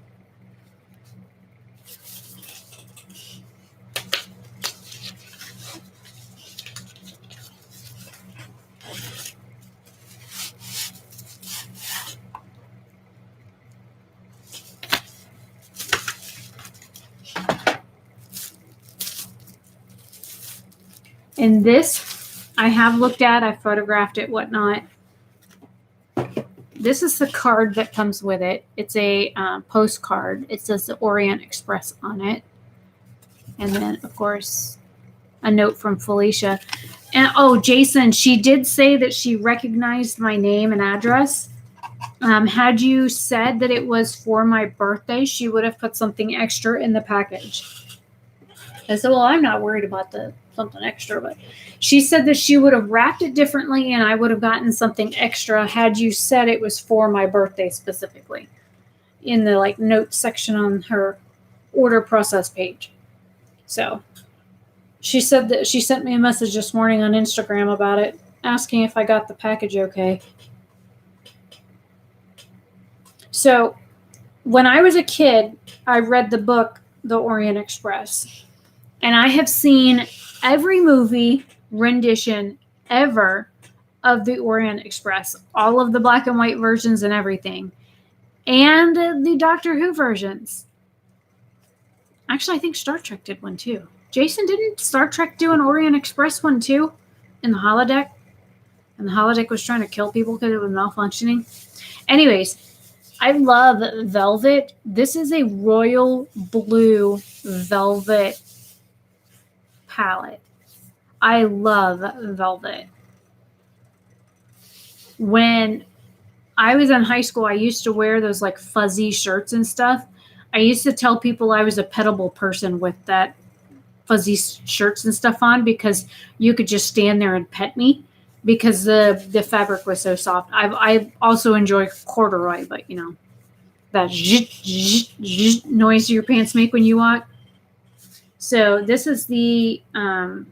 And this I have looked at, I photographed it, whatnot. This is the card that comes with it. It's a postcard. It says the Orient Express on it. And then, of course, a note from Felicia. And, oh, Jason, she did say that she recognized my name and address. Had you said that it was for my birthday, she would have put something extra in the package. I said, well, I'm not worried about the something extra, but she said that she would have wrapped it differently and I would have gotten something extra had you said it was for my birthday specifically in the like notes section on her order process page. So she said that she sent me a message this morning on Instagram about it, asking if I got the package okay. So when I was a kid, I read the book, The Orient Express, and I have seen every movie rendition ever of the Orient Express, all of the black and white versions and everything, and the Doctor Who versions. Actually, I think Star Trek did one too. Jason, didn't Star Trek do an Orient Express one too in the holodeck? And the holodeck was trying to kill people because it was malfunctioning. Anyways, I love velvet. This is a royal blue velvet palette. I love velvet. When I was in high school, I used to wear those like fuzzy shirts and stuff. I used to tell people I was a petable person with that fuzzy shirts and stuff on because you could just stand there and pet me because the fabric was so soft. I also enjoy corduroy, but you know, that noise your pants make when you walk. So this is the, and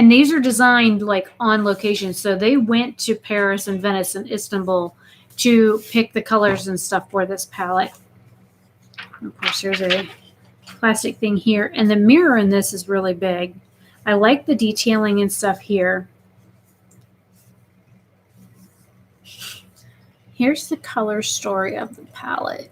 these are designed like on location. So they went to Paris and Venice and Istanbul to pick the colors and stuff for this palette. Of course, here's a plastic thing here. And the mirror in this is really big. I like the detailing and stuff here. Here's the color story of the palette.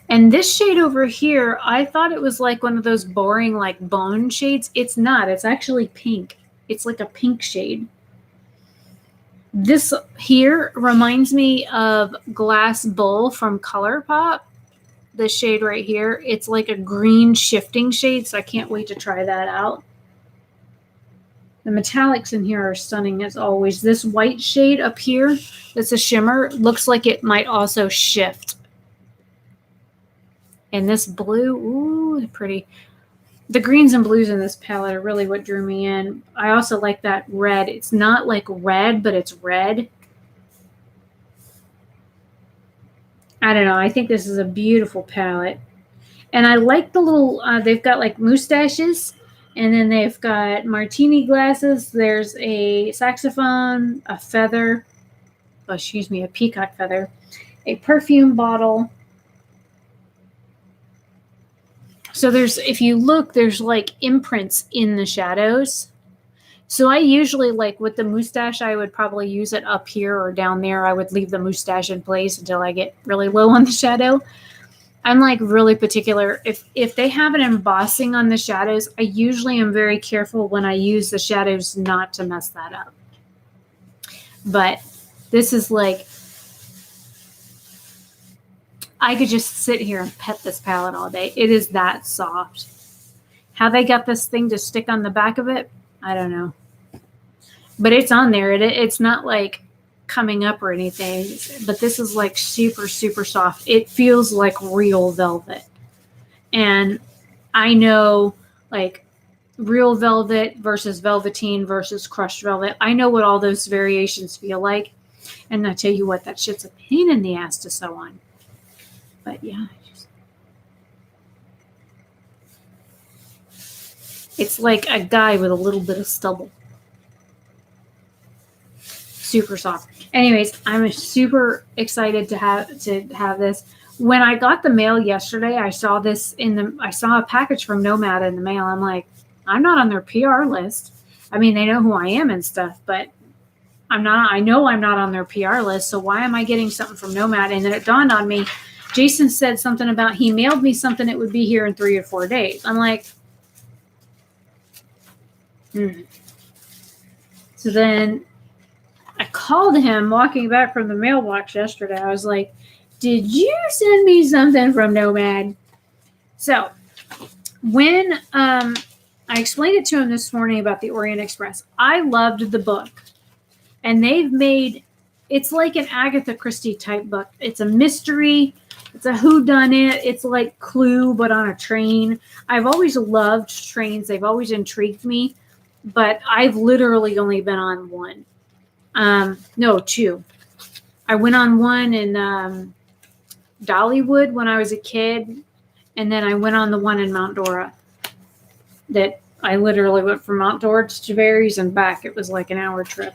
And this shade over here, I thought it was like one of those boring like bone shades. It's not. It's actually pink. It's like a pink shade. This here reminds me of Glass Bull from ColourPop. This shade right here. It's like a green shifting shade, so I can't wait to try that out. The metallics in here are stunning as always. This white shade up here, that's a shimmer, looks like it might also shift. And this blue, ooh, pretty. The greens and blues in this palette are really what drew me in. I also like that red. It's not like red, but it's red. I don't know. I think this is a beautiful palette. And I like the little, they've got like mustaches. And then they've got martini glasses. There's a saxophone, a feather, oh, excuse me, a peacock feather, a perfume bottle. So there's, if you look, there's like imprints in the shadows. So I usually, like with the mustache, I would probably use it up here or down there. I would leave the mustache in place until I get really low on the shadow. I'm like really particular. If they have an embossing on the shadows, I usually am very careful when I use the shadows not to mess that up. But this is like, I could just sit here and pet this palette all day. It is that soft. How they got this thing to stick on the back of it, I don't know. But it's on there. It's not like coming up or anything, but this is like super, super soft. It feels like real velvet. And I know like real velvet versus velveteen versus crushed velvet. I know what all those variations feel like. And I tell you what, that shit's a pain in the ass to sew on. But yeah. It's like a guy with a little bit of stubble. Super soft. Anyways, I'm super excited to have this. When I got the mail yesterday, I saw a package from Nomad in the mail. I'm like, I'm not on their PR list. I mean, they know who I am and stuff, but I know I'm not on their PR list. So why am I getting something from Nomad? And then it dawned on me, Jason said something about he mailed me something that would be here in 3 or 4 days. I'm like, So then I called him walking back from the mailbox yesterday. I was like, did you send me something from Nomad? So when I explained it to him this morning about the Orient Express, I loved the book. And they've made, it's like an Agatha Christie type book. It's a mystery. It's a whodunit. It's like Clue, but on a train. I've always loved trains. They've always intrigued me. But I've literally only been on one. No, 2. I went on one in Dollywood when I was a kid, and then I went on the one in Mount Dora. That I literally went from Mount Dora to Tavares and back. It was like an hour trip.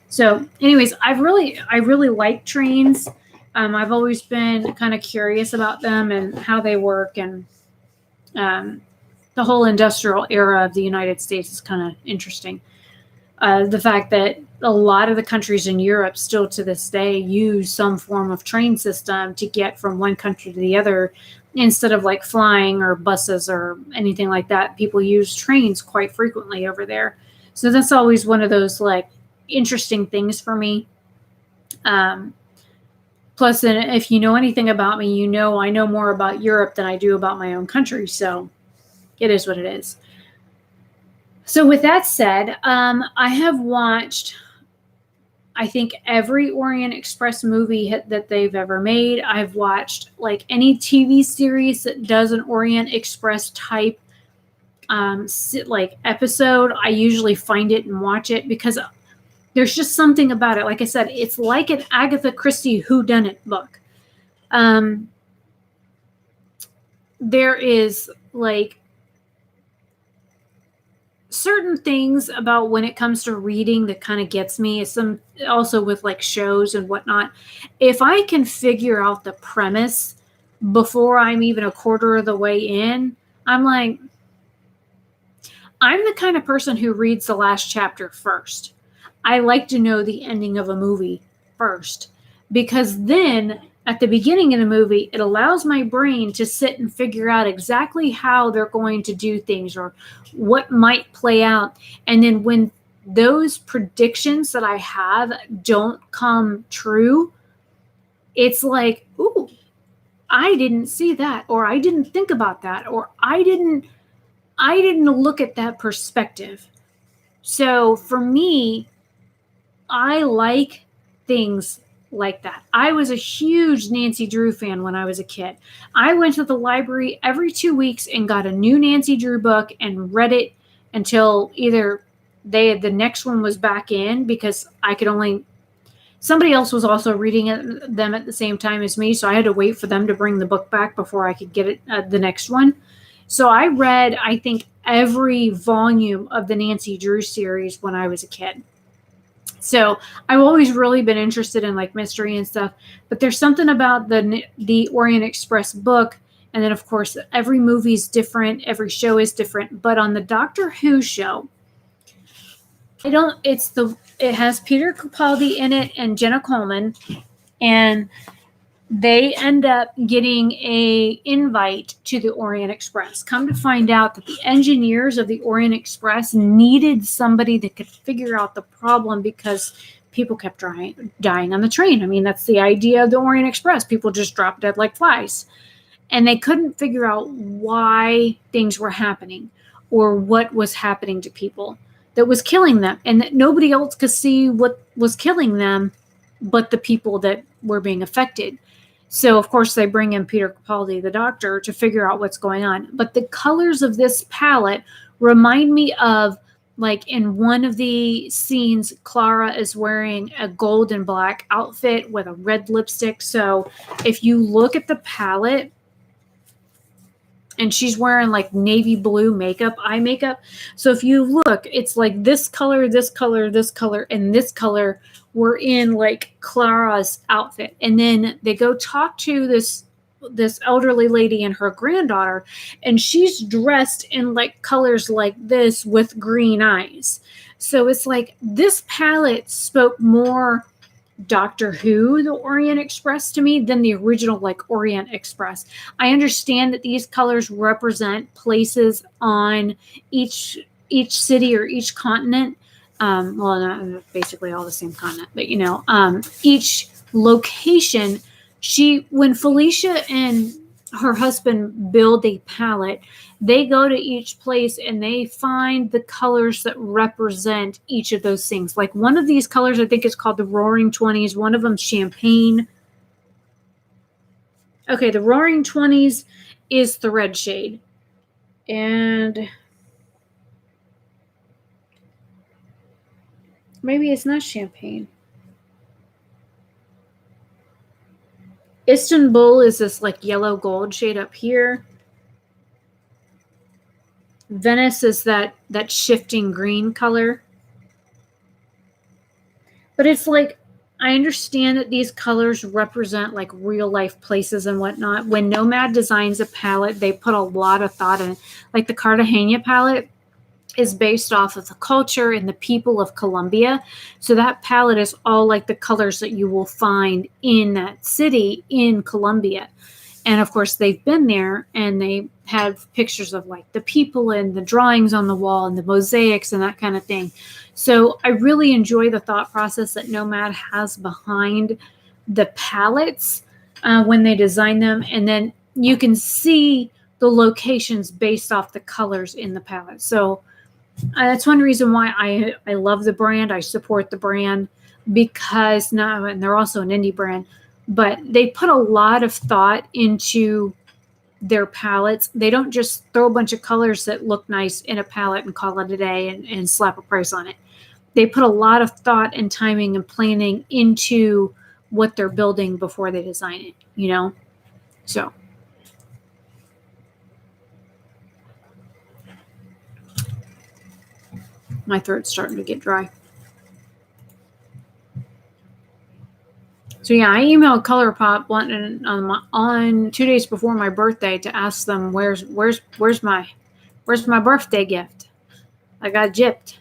So, anyways, I really like trains. I've always been kind of curious about them and how they work, and the whole industrial era of the United States is kind of interesting. The fact that a lot of the countries in Europe still to this day use some form of train system to get from one country to the other instead of like flying or buses or anything like that. People use trains quite frequently over there. So that's always one of those like interesting things for me. Plus, if you know anything about me, you know I know more about Europe than I do about my own country. So it is what it is. So with that said, I have watched, I think, every Orient Express movie that they've ever made. I've watched like any TV series that does an Orient Express type like episode. I usually find it and watch it because there's just something about it. Like I said, it's like an Agatha Christie whodunit book. There is like, certain things about when it comes to reading that kind of gets me is some also with like shows and whatnot. If I can figure out the premise before I'm even a quarter of the way in, I'm like, I'm the kind of person who reads the last chapter first. I like to know the ending of a movie first, because then at the beginning of the movie, it allows my brain to sit and figure out exactly how they're going to do things or what might play out. And then when those predictions that I have don't come true, it's like, ooh, I didn't see that, or I didn't think about that, or I didn't look at that perspective. So for me, I like things like that. I was a huge Nancy Drew fan when I was a kid. I went to the library every 2 weeks and got a new Nancy Drew book and read it until either the next one was back in, because I could only, somebody else was also reading them at the same time as me, so I had to wait for them to bring the book back before I could get it, the next one. So I read, I think, every volume of the Nancy Drew series when I was a kid. So I've always really been interested in like mystery and stuff, but there's something about the Orient Express book, and then of course every movie's different, every show is different. But on the Doctor Who show, it has Peter Capaldi in it and Jenna Coleman, and they end up getting a invite to the Orient Express. Come to find out that the engineers of the Orient Express needed somebody that could figure out the problem because people kept dying on the train. I mean, that's the idea of the Orient Express. People just drop dead like flies. And they couldn't figure out why things were happening or what was happening to people that was killing them, and that nobody else could see what was killing them but the people that were being affected. So, of course, they bring in Peter Capaldi, the doctor, to figure out what's going on. But the colors of this palette remind me of, like, in one of the scenes, Clara is wearing a gold and black outfit with a red lipstick. So if you look at the palette, and she's wearing like navy blue eye makeup. So if you look, it's like this color, this color, this color, and this color were in like Clara's outfit. And then they go talk to this elderly lady and her granddaughter, and she's dressed in like colors like this with green eyes. So it's like this palette spoke more Doctor Who, the Orient Express, to me than the original like Orient Express. I understand that these colors represent places on each city or each continent. Well, not basically all the same continent, but each location. When Felicia and her husband build a palette, they go to each place and they find the colors that represent each of those things. Like one of these colors, I think is called the Roaring 20s. One of them champagne. Okay, the Roaring 20s is the red shade. And maybe it's not champagne. Istanbul is this like yellow gold shade up here. Venice is that shifting green color. But it's like, I understand that these colors represent like real life places and whatnot. When Nomad designs a palette, they put a lot of thought in it. Like the Cartagena palette is based off of the culture and the people of Colombia. So that palette is all like the colors that you will find in that city in Colombia. And of course, they've been there and they have pictures of like the people and the drawings on the wall and the mosaics and that kind of thing. So I really enjoy the thought process that Nomad has behind the palettes when they design them. And then you can see the locations based off the colors in the palette. So that's one reason why I love the brand. I support the brand because now, and they're also an indie brand, but they put a lot of thought into their palettes. They don't just throw a bunch of colors that look nice in a palette and call it a day and slap a price on it. They put a lot of thought and timing and planning into what they're building before they design it, So My throat's starting to get dry. So yeah, I emailed ColourPop on 2 days before my birthday to ask them where's my birthday gift. I got gypped.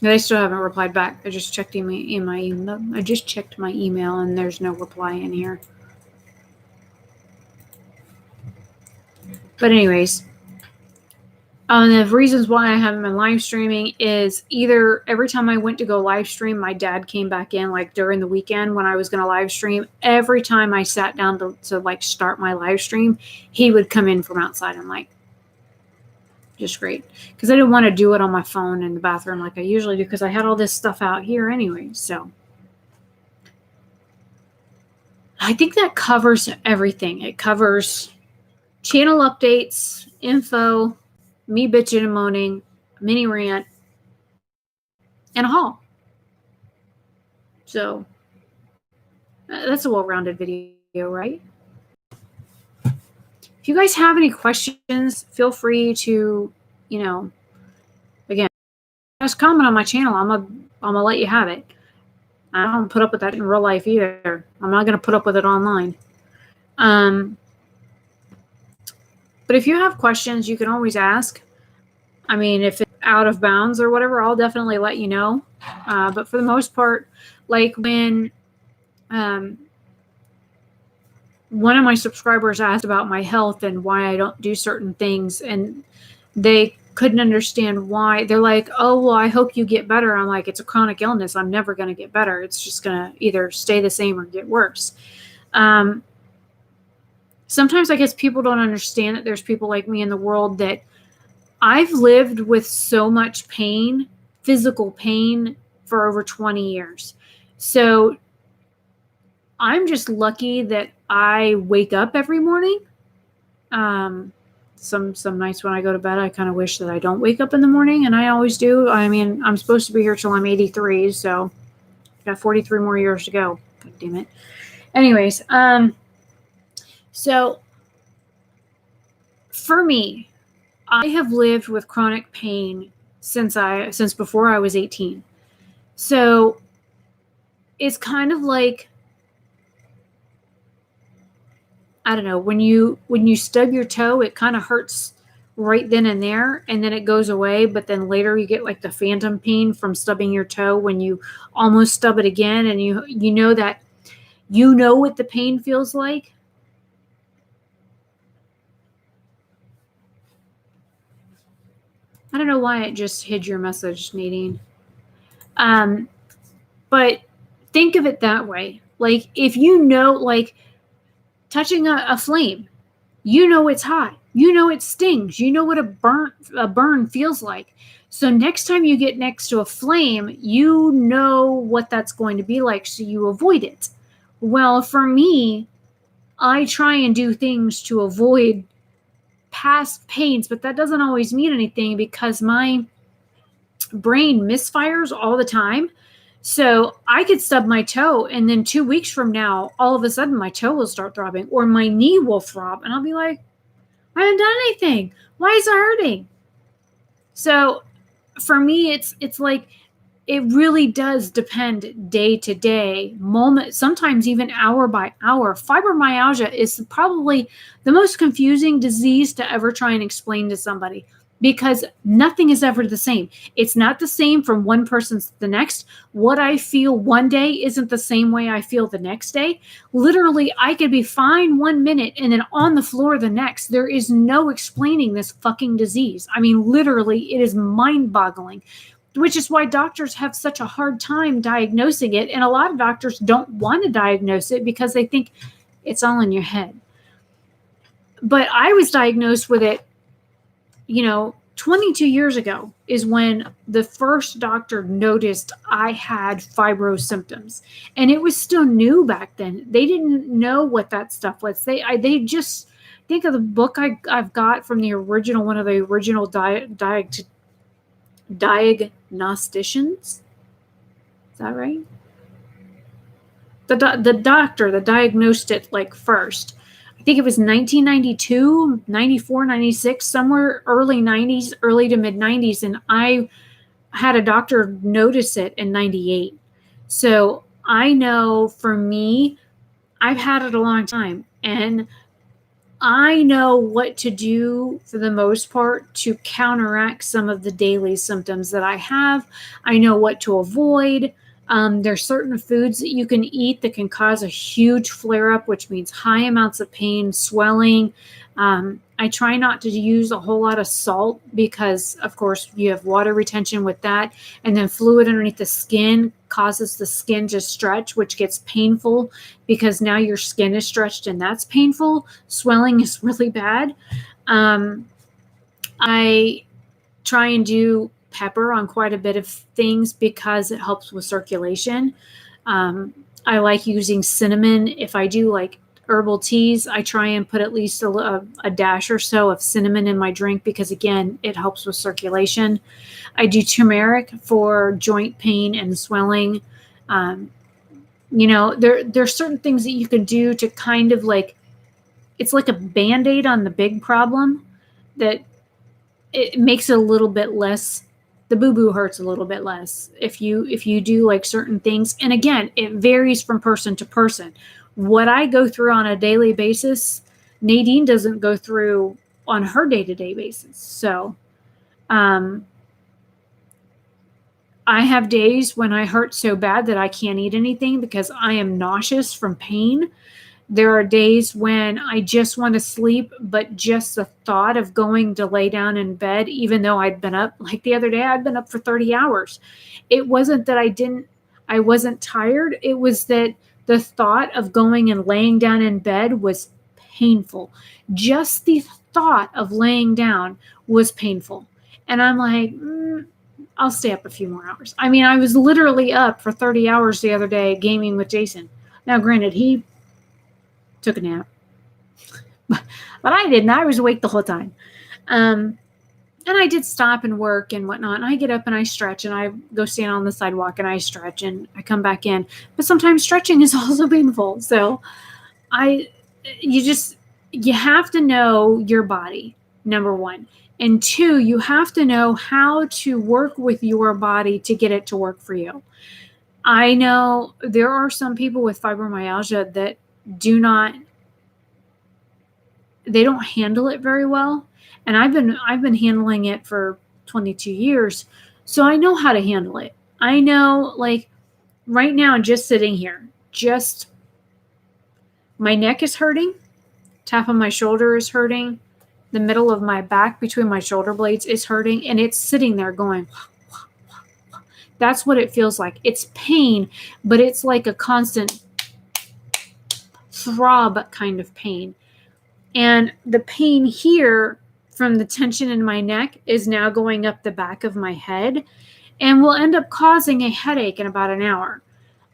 They still haven't replied back. I just checked my email. I just checked my email, and there's no reply in here. But anyways, the reasons why I haven't been live streaming is either every time I went to go live stream, my dad came back in, like during the weekend when I was going to live stream. Every time I sat down to like start my live stream, he would come in from outside. I'm like, just great, because I didn't want to do it on my phone in the bathroom like I usually do, because I had all this stuff out here anyway. So I think that covers everything. It covers channel updates, info, me bitching and moaning, a mini rant, and a haul. So that's a well-rounded video, right? If you guys have any questions, feel free to, again, just comment on my channel. I'm gonna let you have it. I don't put up with that in real life either. I'm not gonna put up with it online. But if you have questions, you can always ask. I mean, if it's out of bounds or whatever, I'll definitely let you know. But for the most part, like when one of my subscribers asked about my health and why I don't do certain things, and they couldn't understand why. They're like, oh, well, I hope you get better. I'm like, it's a chronic illness. I'm never going to get better. It's just going to either stay the same or get worse. Sometimes I guess people don't understand that there's people like me in the world that I've lived with so much pain, physical pain, for over 20 years. So I'm just lucky that I wake up every morning. Some nights when I go to bed, I kind of wish that I don't wake up in the morning, and I always do. I mean, I'm supposed to be here till I'm 83, so I've got 43 more years to go. God damn it. Anyways, so for me, I have lived with chronic pain since before I was 18. So it's kind of like, I don't know, when you stub your toe, it kind of hurts right then and there, and then it goes away, but then later you get like the phantom pain from stubbing your toe when you almost stub it again, and you know that what the pain feels like. I don't know why it just hid your message, Nadine. But think of it that way. Like, if like touching a flame, it's hot. It stings. What a burn feels like. So next time you get next to a flame, you know what that's going to be like, so you avoid it. Well, for me, I try and do things to avoid past pains, but that doesn't always mean anything because my brain misfires all the time. So I could stub my toe, and then 2 weeks from now, all of a sudden my toe will start throbbing, or my knee will throb, and I'll be like, I haven't done anything. Why is it hurting? So for me, it's like, it really does depend day to day, moment, sometimes even hour by hour. Fibromyalgia is probably the most confusing disease to ever try and explain to somebody, because nothing is ever the same. It's not the same from one person to the next. What I feel one day isn't the same way I feel the next day. Literally, I could be fine 1 minute and then on the floor the next. There is no explaining this fucking disease. I mean, literally, it is mind-boggling, which is why doctors have such a hard time diagnosing it. And a lot of doctors don't want to diagnose it because they think it's all in your head. But I was diagnosed with it, 22 years ago is when the first doctor noticed I had fibro symptoms. And it was still new back then. They didn't know what that stuff was. They just think of the book I've got from one of the original diagnosticians. Is that right? The doctor that diagnosed it like first. I think it was 1992, 94, 96, somewhere early 90s, early to mid 90s. And I had a doctor notice it in 98. So I know for me, I've had it a long time. And I know what to do for the most part to counteract some of the daily symptoms that I have. I know what to avoid. There's certain foods that you can eat that can cause a huge flare up, which means high amounts of pain, swelling. I try not to use a whole lot of salt because, of course, you have water retention with that. And then fluid underneath the skin causes the skin to stretch, which gets painful because now your skin is stretched and that's painful. Swelling is really bad. I try and do pepper on quite a bit of things because it helps with circulation. I like using cinnamon. If I do like herbal teas, I try and put at least a dash or so of cinnamon in my drink because, again, it helps with circulation. I do turmeric for joint pain and swelling. There's certain things that you can do to kind of like, it's like a Band-Aid on the big problem that it makes it a little bit less, the boo-boo hurts a little bit less if you do like certain things. And again, it varies from person to person. What I go through on a daily basis, Nadine doesn't go through on her day-to-day basis. So I have days when I hurt so bad that I can't eat anything because I am nauseous from pain. There are days when I just want to sleep, but just the thought of going to lay down in bed, even though I'd been up, like the other day, I'd been up for 30 hours. It wasn't that I wasn't tired. It was that the thought of going and laying down in bed was painful. Just the thought of laying down was painful. And I'm like, I'll stay up a few more hours. I mean, I was literally up for 30 hours the other day gaming with Jason. Now, granted, he took a nap, but I didn't. I was awake the whole time. And I did stop and work and whatnot. And I get up and I stretch and I go stand on the sidewalk and I stretch and I come back in. But sometimes stretching is also painful. So you have to know your body, number one. And two, you have to know how to work with your body to get it to work for you. I know there are some people with fibromyalgia that they don't handle it very well. And I've been handling it for 22 years. So I know how to handle it. I know, like right now, just sitting here, just my neck is hurting. Top of my shoulder is hurting. The middle of my back between my shoulder blades is hurting. And it's sitting there going, that's what it feels like. It's pain, but it's like a constant throb kind of pain. And the pain here from the tension in my neck is now going up the back of my head and will end up causing a headache in about an hour.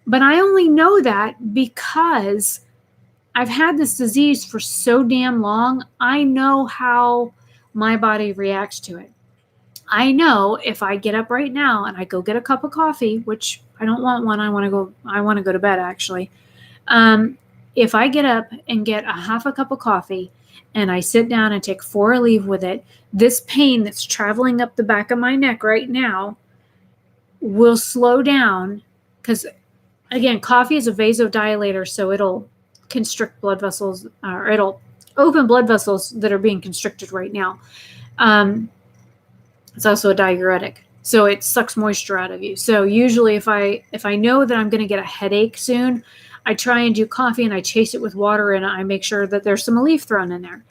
But I only know that because I've had this disease for so damn long. I know how my body reacts to it. I know if I get up right now and I go get a cup of coffee, which I don't want one, I want to go to bed actually. If I get up and get a half a cup of coffee and I sit down and take 4 Aleve with it, this pain that's traveling up the back of my neck right now will slow down because, again, coffee is a vasodilator, so it'll constrict blood vessels, or it'll open blood vessels that are being constricted right now. It's also a diuretic, so it sucks moisture out of you. So usually if I know that I'm going to get a headache soon, I try and do coffee and I chase it with water and I make sure that there's some Aleve thrown in there.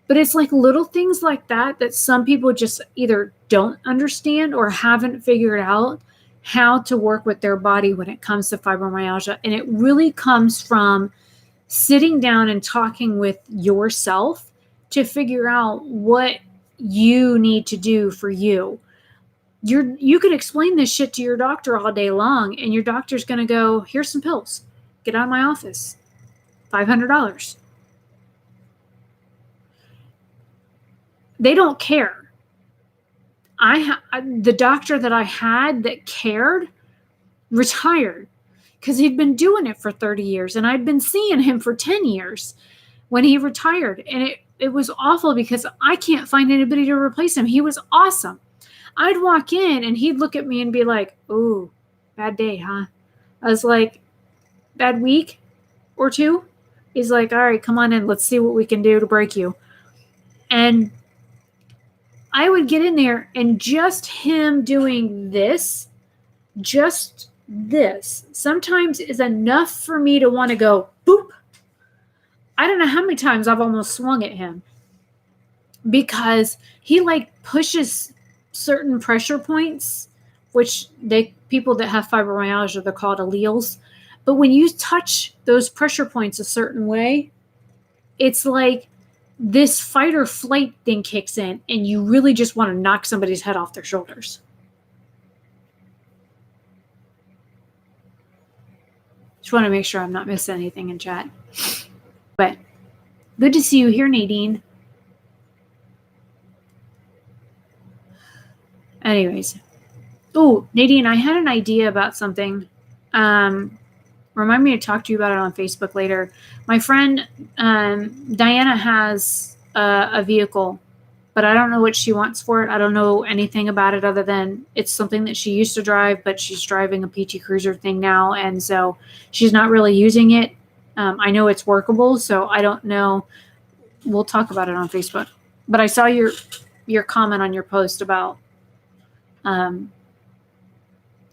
But it's like little things like that some people just either don't understand or haven't figured out how to work with their body when it comes to fibromyalgia. And it really comes from sitting down and talking with yourself to figure out what you need to do for you. You could explain this shit to your doctor all day long and your doctor's going to go, here's some pills. Get out of my office. $500. They don't care. The doctor that I had that cared retired, because he'd been doing it for 30 years and I'd been seeing him for 10 years when he retired. And it was awful because I can't find anybody to replace him. He was awesome. I'd walk in and he'd look at me and be like, "Ooh, bad day, huh?" I was like, "Bad week or two?" He's like, "All right, come on in. Let's see what we can do to break you." And I would get in there, and just him doing this, just this, sometimes is enough for me to want to go, boop. I don't know how many times I've almost swung at him because he like pushes certain pressure points, which people that have fibromyalgia, they're called alleles. But when you touch those pressure points a certain way, it's like this fight or flight thing kicks in and you really just want to knock somebody's head off their shoulders. Just want to make sure I'm not missing anything in chat. But good to see you here, Nadine. Anyways. Oh, Nadine, I had an idea about something. Remind me to talk to you about it on Facebook later. My friend Diana has a vehicle, but I don't know what she wants for it. I don't know anything about it other than it's something that she used to drive, but she's driving a PT Cruiser thing now, and so she's not really using it. I know it's workable, so I don't know. We'll talk about it on Facebook. But I saw your comment on your post about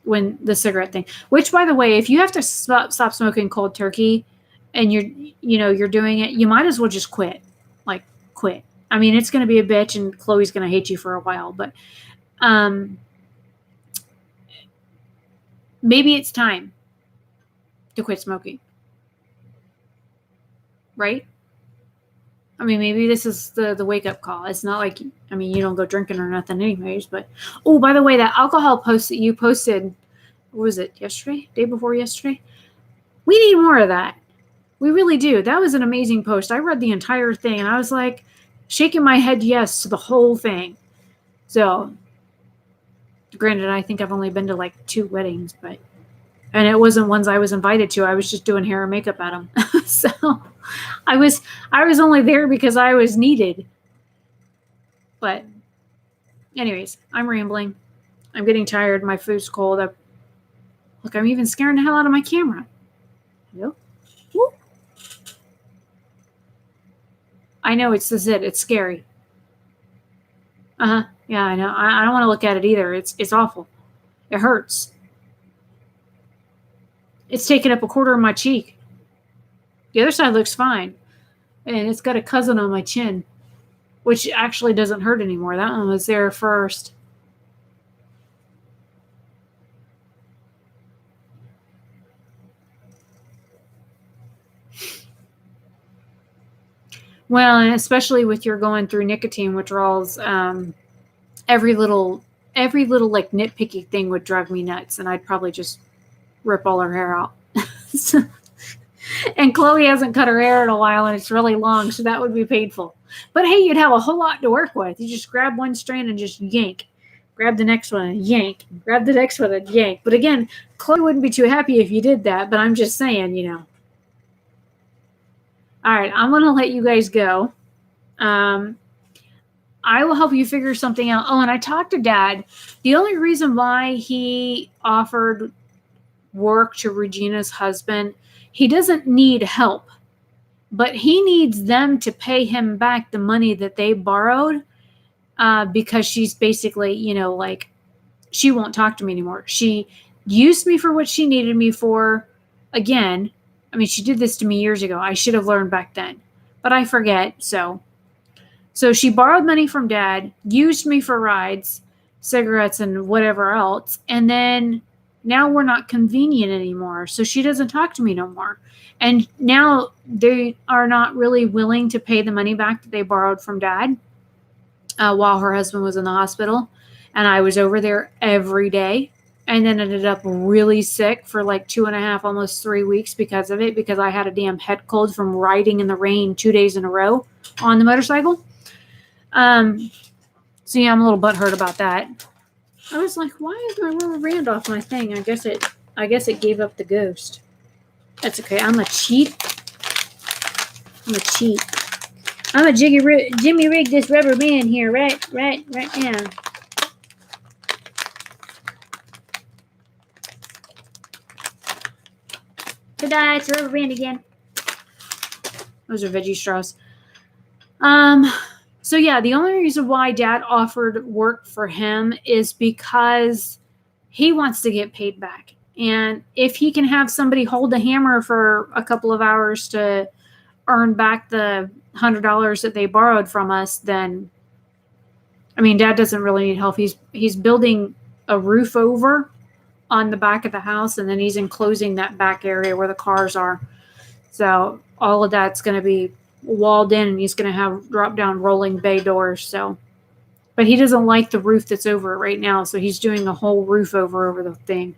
when the cigarette thing, which, by the way, if you have to stop smoking cold turkey and you're doing it, you might as well just quit. Like, quit. I mean, it's going to be a bitch and Chloe's going to hate you for a while, but maybe it's time to quit smoking. Right? I mean, maybe this is the wake-up call. It's not like, I mean, you don't go drinking or nothing anyways, but, oh, by the way, that alcohol post that you posted, what was it, yesterday? Day before yesterday? We need more of that. We really do. That was an amazing post. I read the entire thing, and I was like, shaking my head yes to the whole thing. So, granted, I think I've only been to like 2 weddings, and it wasn't ones I was invited to. I was just doing hair and makeup at them. So I was only there because I was needed. But anyways, I'm rambling. I'm getting tired. My food's cold. Look, I'm even scaring the hell out of my camera. Hello? Woo. I know it's the zit. It's scary. Yeah, I know. I don't want to look at it either. It's awful. It hurts. It's taken up a quarter of my cheek. The other side looks fine. And it's got a cousin on my chin, which actually doesn't hurt anymore. That one was there first. Well, and especially with your going through nicotine withdrawals, every little like nitpicky thing would drive me nuts, and I'd probably just rip all her hair out. And Chloe hasn't cut her hair in a while, and it's really long, so that would be painful. But hey, you'd have a whole lot to work with. You just grab one strand and just yank. Grab the next one and yank. Grab the next one and yank. But again, Chloe wouldn't be too happy if you did that, but I'm just saying, All right, I'm going to let you guys go. I will help you figure something out. Oh, and I talked to Dad. The only reason why he offered work to Regina's husband, he doesn't need help, but he needs them to pay him back the money that they borrowed because she's basically, like, she won't talk to me anymore. She used me for what she needed me for. Again, I mean, she did this to me years ago. I should have learned back then, but I forget. So she borrowed money from Dad, used me for rides, cigarettes, and whatever else. And then now we're not convenient anymore. So she doesn't talk to me no more. And now they are not really willing to pay the money back that they borrowed from Dad while her husband was in the hospital. And I was over there every day. And then ended up really sick for like 2.5, almost 3 weeks because of it, because I had a damn head cold from riding in the rain 2 days in a row on the motorcycle. So yeah, I'm a little butthurt about that. I was like, why is my rubber band off my thing? I guess it I guess it gave up the ghost. That's okay. I'm a cheat. I'm a Jimmy rig this rubber band here right now. Ta-da, it's a rubber band again. Those are veggie straws. So yeah, the only reason why Dad offered work for him is because he wants to get paid back. And if he can have somebody hold the hammer for a couple of hours to earn back the $100 that they borrowed from us, then, I mean, Dad doesn't really need help. He's building a roof over on the back of the house, and then he's enclosing that back area where the cars are. So all of that's going to be walled in, and he's going to have drop down rolling bay doors. So, but he doesn't like the roof that's over it right now, so he's doing a whole roof over the thing.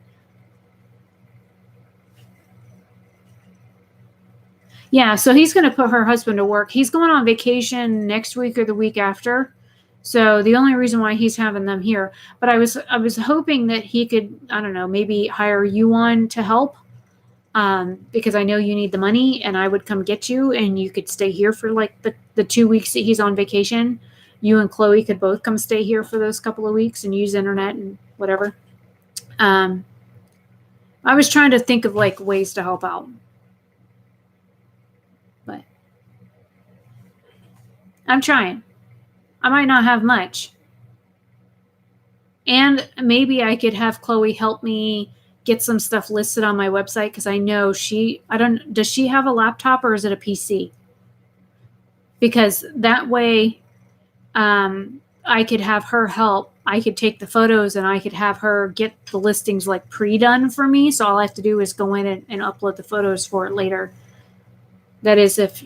Yeah, so he's going to put her husband to work. He's going on vacation next week or the week after. So the only reason why he's having them here, but I was hoping that he could, I don't know, maybe hire you on to help, because I know you need the money, and I would come get you, and you could stay here for like the 2 weeks that he's on vacation. You and Chloe could both come stay here for those couple of weeks and use internet and whatever. I was trying to think of like ways to help out, but I'm trying. I might not have much. And maybe I could have Chloe help me get some stuff listed on my website, because I know does she have a laptop or is it a PC? Because that way I could have her help. I could take the photos and I could have her get the listings like pre-done for me. So all I have to do is go in and upload the photos for it later. That is if,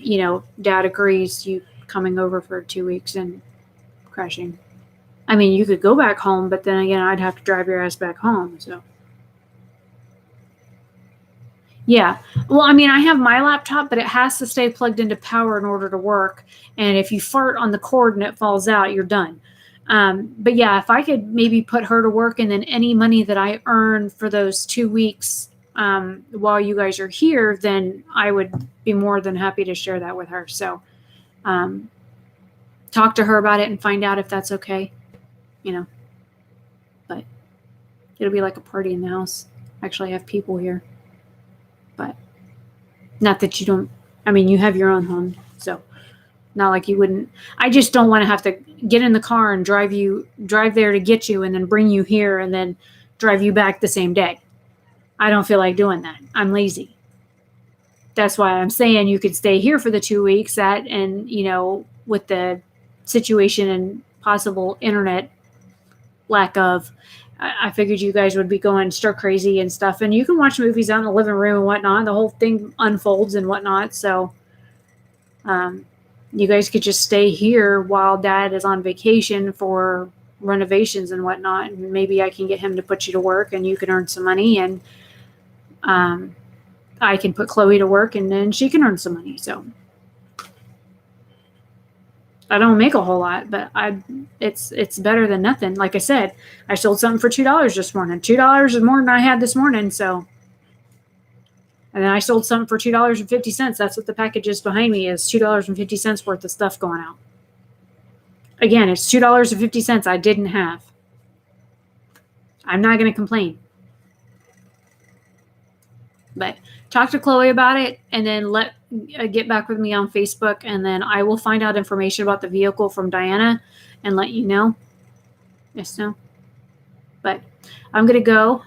Dad agrees you coming over for 2 weeks and crashing. I mean, you could go back home, but then again, I'd have to drive your ass back home. So, yeah. Well, I mean, I have my laptop, but it has to stay plugged into power in order to work. And if you fart on the cord and it falls out, you're done. But yeah, if I could maybe put her to work, and then any money that I earn for those 2 weeks while you guys are here, then I would be more than happy to share that with her. So, talk to her about it and find out if that's okay, but it'll be like a party in the house. Actually, I have people here, but not that you don't, I mean, you have your own home, so not like you wouldn't. I just don't want to have to get in the car and drive there to get you and then bring you here and then drive you back the same day. I don't feel like doing that. I'm lazy. That's why I'm saying you could stay here for the 2 weeks and with the situation and possible internet lack of, I figured you guys would be going stir crazy and stuff, and you can watch movies out in the living room and whatnot. The whole thing unfolds and whatnot. So you guys could just stay here while Dad is on vacation for renovations and whatnot, and maybe I can get him to put you to work and you can earn some money, and I can put Chloe to work and then she can earn some money. So I don't make a whole lot, but it's better than nothing. Like I said, I sold something for $2 this morning. $2 is more than I had this morning. So, and then I sold something for $2.50. That's what the package is behind me, is $2.50 worth of stuff going out. Again, it's $2.50 I didn't have. I'm not going to complain. But talk to Chloe about it, and then get back with me on Facebook, and then I will find out information about the vehicle from Diana and let you know. Yes, no. But I'm going to go.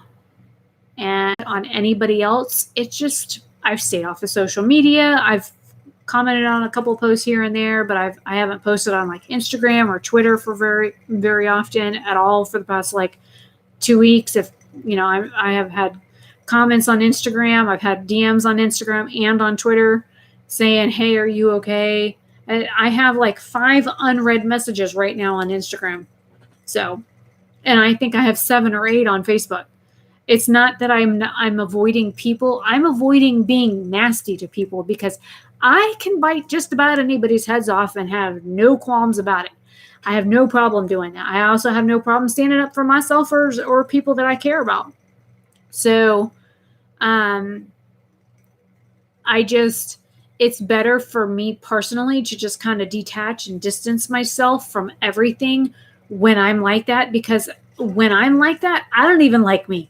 And on anybody else, it's just, I've stayed off of social media. I've commented on a couple of posts here and there, but I haven't posted on like Instagram or Twitter for very, very often at all for the past like 2 weeks. If, I have had comments on Instagram. I've had DMs on Instagram and on Twitter saying, hey, are you okay? And I have like 5 unread messages right now on Instagram. So, and I think I have 7 or 8 on Facebook. It's not that I'm avoiding people. I'm avoiding being nasty to people, because I can bite just about anybody's heads off and have no qualms about it. I have no problem doing that. I also have no problem standing up for myself or people that I care about. So It's better for me personally to just kind of detach and distance myself from everything when I'm like that, because when I'm like that, I don't even like me.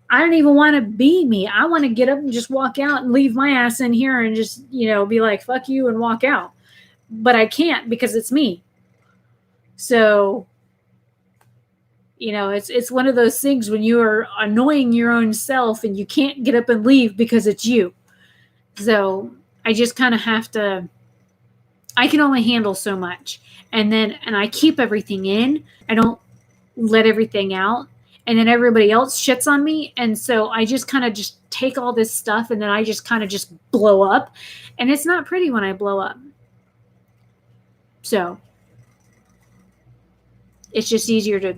I don't even want to be me. I want to get up and just walk out and leave my ass in here and just, be like, fuck you, and walk out. But I can't, because it's me. So, it's one of those things when you are annoying your own self and you can't get up and leave because it's you. So I just kind of have to, I can only handle so much. And I keep everything in. I don't let everything out. And then everybody else shits on me. And so I just kind of just take all this stuff, and then I just kind of just blow up. And it's not pretty when I blow up. So it's just easier to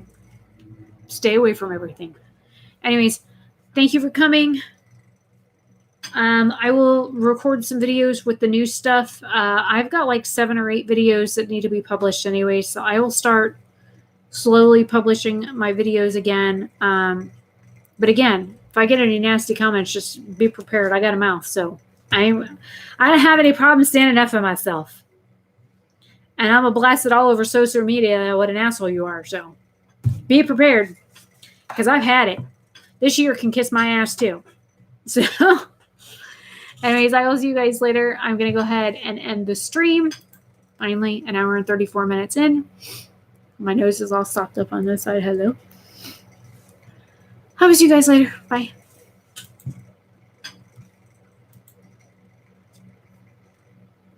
stay away from everything. Anyways, thank you for coming. I will record some videos with the new stuff. I've got like 7 or 8 videos that need to be published anyway, so I will start slowly publishing my videos again. But again, if I get any nasty comments, just be prepared. I got a mouth, so I don't have any problem standing up for myself. And I'm going to blast it all over social media what an asshole you are, so be prepared, because I've had it. This year can kiss my ass too. So anyways, I will see you guys later. I'm going to go ahead and end the stream. Finally, an hour and 34 minutes in. My nose is all stopped up on this side. Hello. I will see you guys later. Bye.